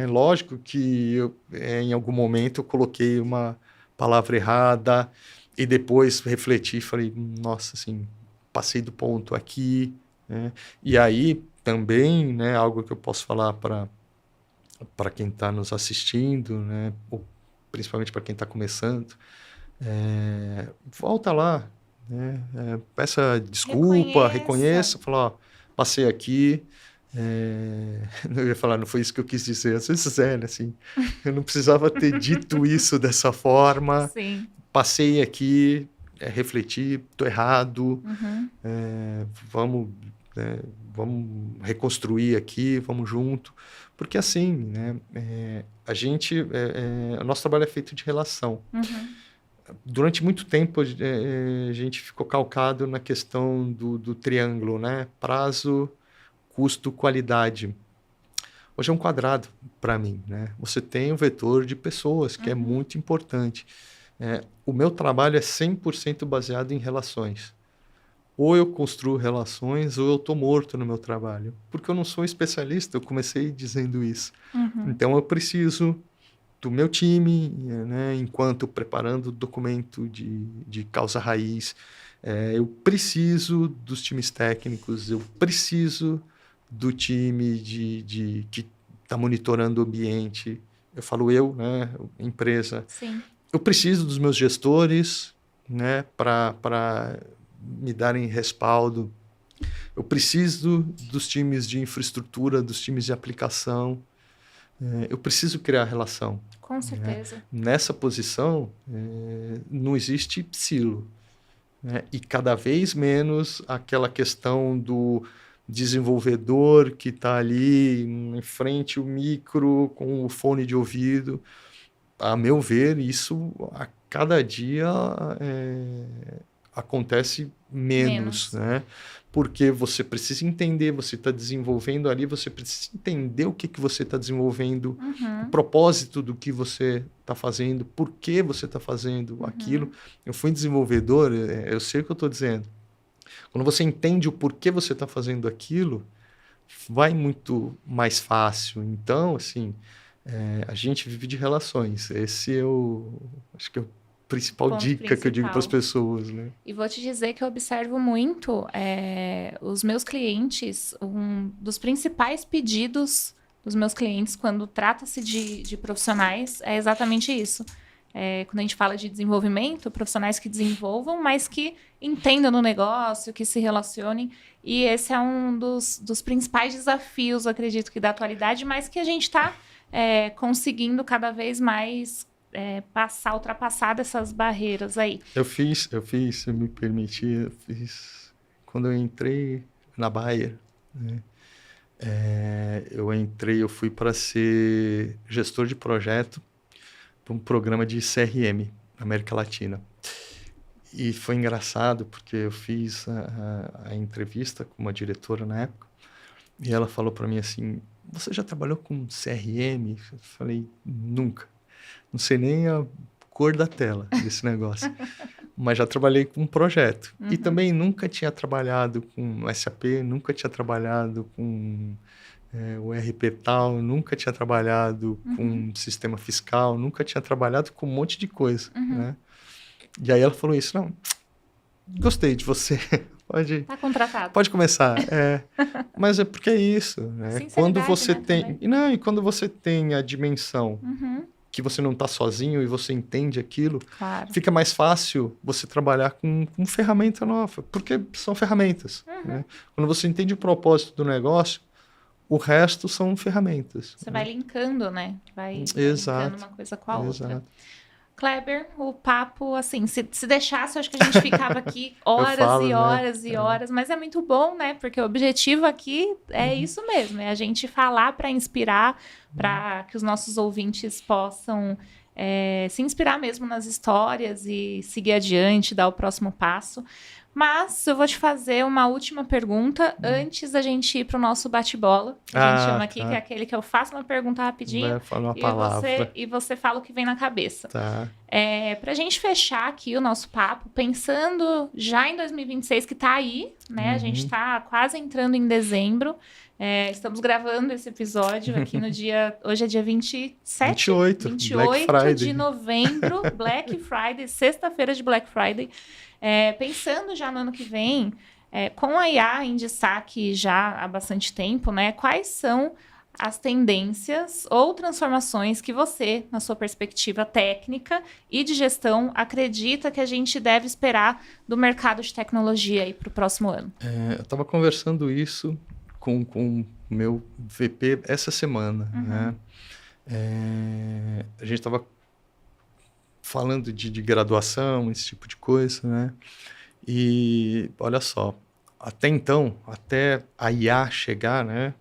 S2: Lógico que em algum momento eu coloquei uma palavra errada e depois refleti e falei, nossa, assim, passei do ponto aqui. Né? E aí também, né, algo que eu posso falar para quem está nos assistindo, né, ou principalmente para quem está começando, volta lá, né, peça desculpa, reconheça, fala, ó, passei aqui, eu ia falar, não foi isso que eu quis dizer, às vezes né, assim, eu não precisava ter dito isso dessa forma,
S1: Sim.
S2: Passei aqui, refleti, estou errado, vamos reconstruir aqui, vamos junto. Porque assim, né, o nosso trabalho é feito de relação. Durante muito tempo, a gente ficou calcado na questão do triângulo, né? Prazo, custo, qualidade. Hoje é um quadrado para mim, né? Você tem um vetor de pessoas, que é muito importante. O meu trabalho é 100% baseado em relações. Ou eu construo relações, ou eu estou morto no meu trabalho. Porque eu não sou especialista, eu comecei dizendo isso. Então, eu preciso do meu time, né, enquanto preparando o documento de causa raiz. Eu preciso dos times técnicos, eu preciso do time que está monitorando o ambiente. Eu falo né, empresa.
S1: Sim.
S2: Eu preciso dos meus gestores, né, para me darem respaldo. Eu preciso dos times de infraestrutura, dos times de aplicação. Eu preciso criar relação.
S1: Com certeza.
S2: Nessa posição, não existe silo. Né? E cada vez menos aquela questão do desenvolvedor que está ali em frente ao micro com o fone de ouvido. A meu ver, isso a cada dia acontece menos, né? Porque você precisa entender, você está desenvolvendo ali, você precisa entender o que você está desenvolvendo, o propósito do que você está fazendo, por que você está fazendo aquilo. Eu fui desenvolvedor, eu sei o que eu estou dizendo. Quando você entende o porquê você está fazendo aquilo, vai muito mais fácil. Então, assim, a gente vive de relações. Esse acho que é o principal dica que eu digo para as pessoas, né?
S1: E vou te dizer que eu observo muito os meus clientes, um dos principais pedidos dos meus clientes quando trata-se de profissionais é exatamente isso. Quando a gente fala de desenvolvimento, profissionais que desenvolvam, mas que entendam no negócio, que se relacionem. E esse é um dos principais desafios, acredito que da atualidade, mas que a gente está conseguindo cada vez mais ultrapassar dessas barreiras aí.
S2: Eu fiz, se me permitir, quando eu entrei na Bayer, né? Eu fui para ser gestor de projeto para um programa de CRM na América Latina. E foi engraçado porque eu fiz a entrevista com uma diretora na época e ela falou para mim assim, você já trabalhou com CRM? Eu falei, nunca. Não sei nem a cor da tela desse negócio. Mas já trabalhei com um projeto. E também nunca tinha trabalhado com SAP, nunca tinha trabalhado com o ERP tal, nunca tinha trabalhado com sistema fiscal, nunca tinha trabalhado com um monte de coisa. Né? E aí ela falou isso, não, gostei de você.
S1: Tá contratado.
S2: Pode começar. Mas é porque é isso. Né? Quando você tem... Não, e quando você tem a dimensão que você não está sozinho e você entende aquilo, fica mais fácil você trabalhar com ferramenta nova, porque são ferramentas. Né? Quando você entende o propósito do negócio, o resto são ferramentas.
S1: Você vai linkando, né? Vai
S2: Exato.
S1: linkando uma coisa com a outra.
S2: Exato.
S1: Kleber, o papo, assim, se deixasse, eu acho que a gente ficava aqui horas e horas, mas é muito bom, né? Porque o objetivo aqui é isso mesmo, é a gente falar para inspirar, para que os nossos ouvintes possam se inspirar mesmo nas histórias e seguir adiante, dar o próximo passo. Mas eu vou te fazer uma última pergunta antes da gente ir para o nosso bate-bola. A gente chama aqui, que é aquele que eu faço uma pergunta rapidinho
S2: Fala uma palavra.
S1: e você fala o que vem na cabeça.
S2: Tá.
S1: Para a gente fechar aqui o nosso papo, pensando já em 2026, que está aí, né? A gente está quase entrando em dezembro. Estamos gravando esse episódio aqui no dia... Hoje é dia 27? 28 de novembro, Black Friday, sexta-feira de Black Friday. Pensando já no ano que vem, com a IA em destaque já há bastante tempo, né? Quais são as tendências ou transformações que você, na sua perspectiva técnica e de gestão, acredita que a gente deve esperar do mercado de tecnologia aí para o próximo ano?
S2: Eu estava conversando isso com o meu VP essa semana, né? A gente estava falando de graduação, esse tipo de coisa, né? E olha só, até então, até a IA chegar, né?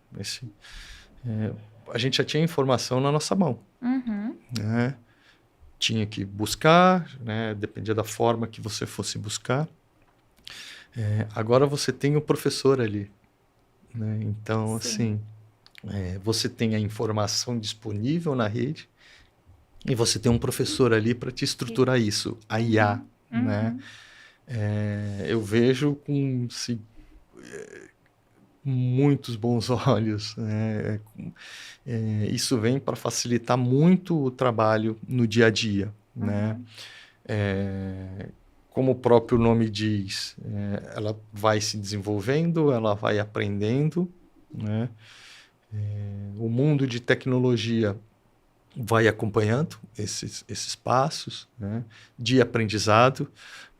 S2: A gente já tinha informação na nossa mão, né? Tinha que buscar, né? Dependia da forma que você fosse buscar. Agora você tem o professor ali, né? Então,
S1: Sim.
S2: assim, você tem a informação disponível na rede e você tem um professor ali para te estruturar isso, a IA, né? Eu vejo com muitos bons olhos, né? Isso vem para facilitar muito o trabalho no dia a dia, né? Como o próprio nome diz, ela vai se desenvolvendo, ela vai aprendendo, né? O mundo de tecnologia vai acompanhando esses passos, né, de aprendizado,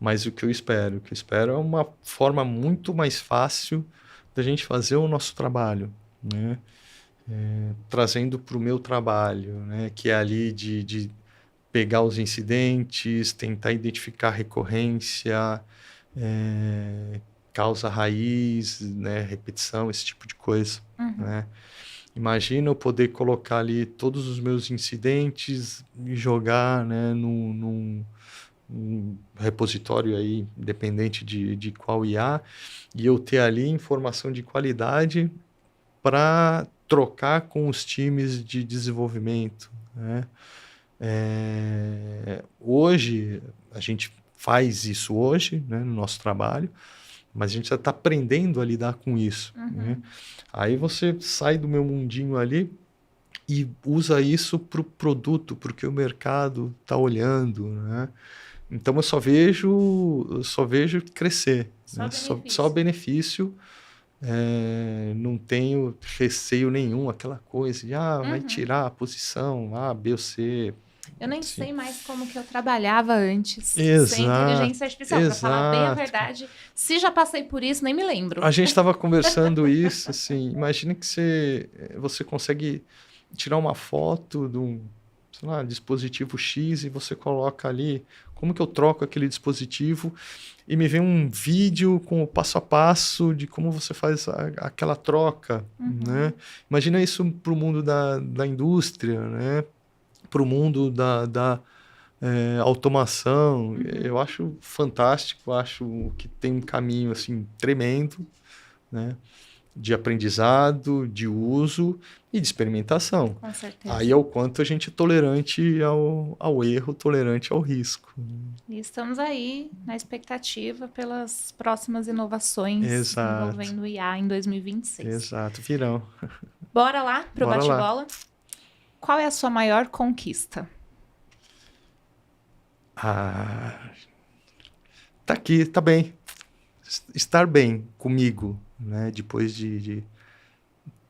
S2: mas o que eu espero é uma forma muito mais fácil da gente fazer o nosso trabalho, né, trazendo para o meu trabalho, né, que é ali de pegar os incidentes, tentar identificar recorrência, causa raiz, né, repetição, esse tipo de coisa, né. Imagina eu poder colocar ali todos os meus incidentes e jogar, né, num repositório aí, independente de qual IA, e eu ter ali informação de qualidade para trocar com os times de desenvolvimento, né? Hoje, a gente faz isso hoje, né, no nosso trabalho, mas a gente já está aprendendo a lidar com isso, né? Aí você sai do meu mundinho ali e usa isso para o produto, porque o mercado está olhando, né? Então eu só vejo crescer, né? Só benefício. Não tenho receio nenhum, aquela coisa de vai tirar a posição A, B ou C.
S1: Eu nem sei mais como que eu trabalhava antes sem inteligência artificial. Para falar bem a verdade, se já passei por isso, nem me lembro.
S2: A gente estava conversando isso, assim, imagina que você consegue tirar uma foto de um, sei lá, dispositivo X e você coloca ali como que eu troco aquele dispositivo e me vem um vídeo com o passo a passo de como você faz aquela troca, né? Imagina isso para o mundo da indústria, né? Para o mundo da automação. Eu acho fantástico, acho que tem um caminho assim tremendo, né, de aprendizado, de uso e de experimentação.
S1: Com certeza.
S2: Aí é o quanto a gente é tolerante ao erro, tolerante ao risco.
S1: E estamos aí na expectativa pelas próximas inovações envolvendo o IA em 2026.
S2: Exato, virão.
S1: Bora lá pro bate-bola? Qual é a sua maior conquista?
S2: Tá aqui, tá bem. Estar bem comigo, né? Depois de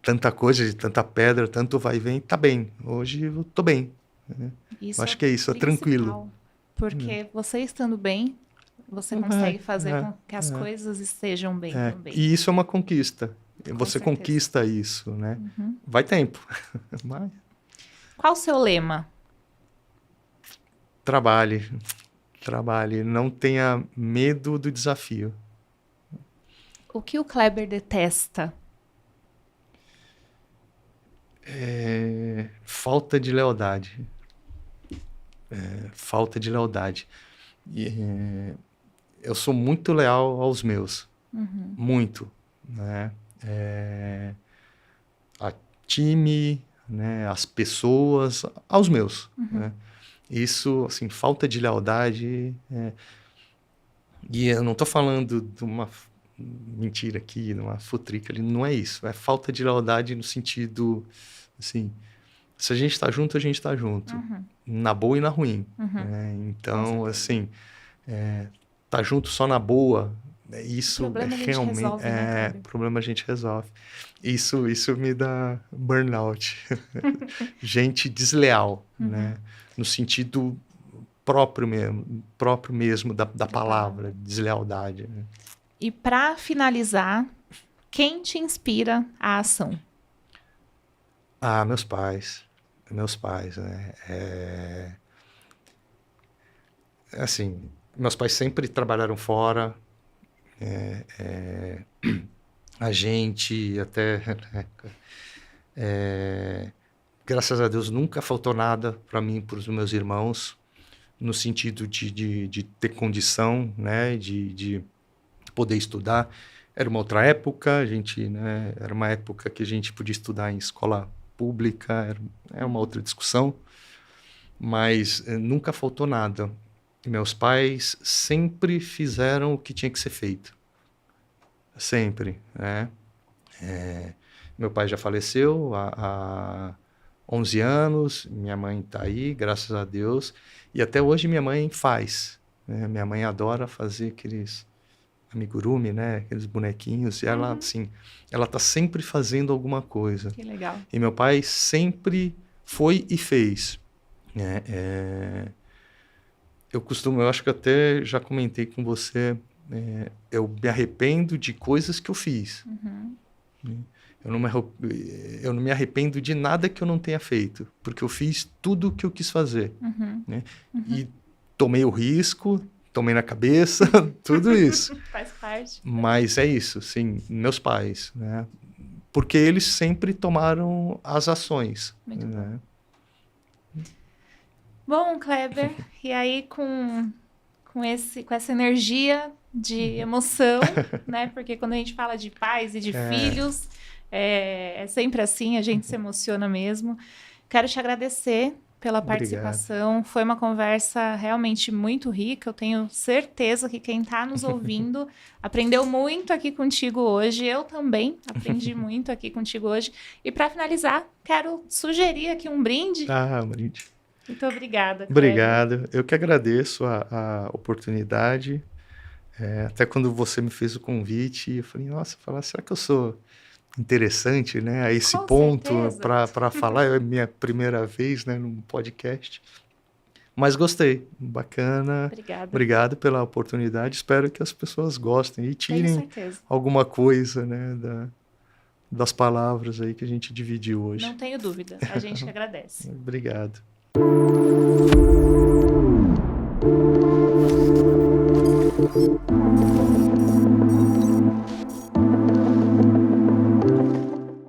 S2: tanta coisa, de tanta pedra, tanto vai e vem, tá bem. Hoje eu tô bem. Né? Acho que é isso, é tranquilo.
S1: Porque você estando bem, você consegue fazer com que as coisas estejam bem também.
S2: E isso é uma conquista. Você conquista isso, né? Vai tempo. Mas...
S1: Qual o seu lema?
S2: Trabalhe, não tenha medo do desafio.
S1: O que o Kleber detesta?
S2: falta de lealdade. Falta de lealdade. Eu sou muito leal aos meus. Muito, né? A time, né? As pessoas, aos meus. Né? Isso, assim, falta de lealdade. E eu não estou falando de uma mentira aqui, de uma futrica ali, não é isso. É falta de lealdade no sentido, assim, se a gente está junto, a gente está junto. Na boa e na ruim. Né? Então, assim, tá junto só na boa, isso realmente problema a gente resolve. Isso me dá burnout. Gente desleal, né? No sentido próprio mesmo da palavra, deslealdade. Né?
S1: E para finalizar, quem te inspira à ação?
S2: Meus pais, né? Assim, meus pais sempre trabalharam fora, a gente até, graças a Deus, nunca faltou nada para mim e para os meus irmãos, no sentido de ter condição, né, de poder estudar. Era uma outra época, né, era uma época que a gente podia estudar em escola pública, era uma outra discussão, mas nunca faltou nada. Meus pais sempre fizeram o que tinha que ser feito. Sempre, né? Meu pai já faleceu há 11 anos, minha mãe está aí, graças a Deus, e até hoje minha mãe faz. Né? Minha mãe adora fazer aqueles amigurumi, né? Aqueles bonequinhos, e ela, assim, ela está sempre fazendo alguma coisa.
S1: Que legal.
S2: E meu pai sempre foi e fez. Eu acho que eu até já comentei com você, eu me arrependo de coisas que eu fiz. Eu não me arrependo de nada que eu não tenha feito, porque eu fiz tudo o que eu quis fazer. Né? E tomei o risco, tomei na cabeça, tudo isso.
S1: Faz parte.
S2: Mas é isso, sim, meus pais, né? Porque eles sempre tomaram as ações.
S1: Muito
S2: né?
S1: Bom, Kleber, e aí com essa energia de emoção, né? Porque quando a gente fala de pais e de filhos, é sempre assim, a gente se emociona mesmo. Quero te agradecer pela participação. Obrigado. Foi uma conversa realmente muito rica. Eu tenho certeza que quem está nos ouvindo aprendeu muito aqui contigo hoje. Eu também aprendi muito aqui contigo hoje. E para finalizar, quero sugerir aqui um brinde.
S2: Um brinde.
S1: Muito obrigada, Kleber.
S2: Obrigado. Eu que agradeço a oportunidade. Até quando você me fez o convite, eu falei, nossa, será que eu sou interessante, né, a esse ponto para falar? É a minha primeira vez, né, num podcast. Mas gostei. Bacana.
S1: Obrigada.
S2: Obrigado pela oportunidade. Espero que as pessoas gostem e tirem alguma coisa, né, das palavras aí que a gente dividiu hoje.
S1: Não tenho dúvida. A gente que agradece.
S2: Obrigado.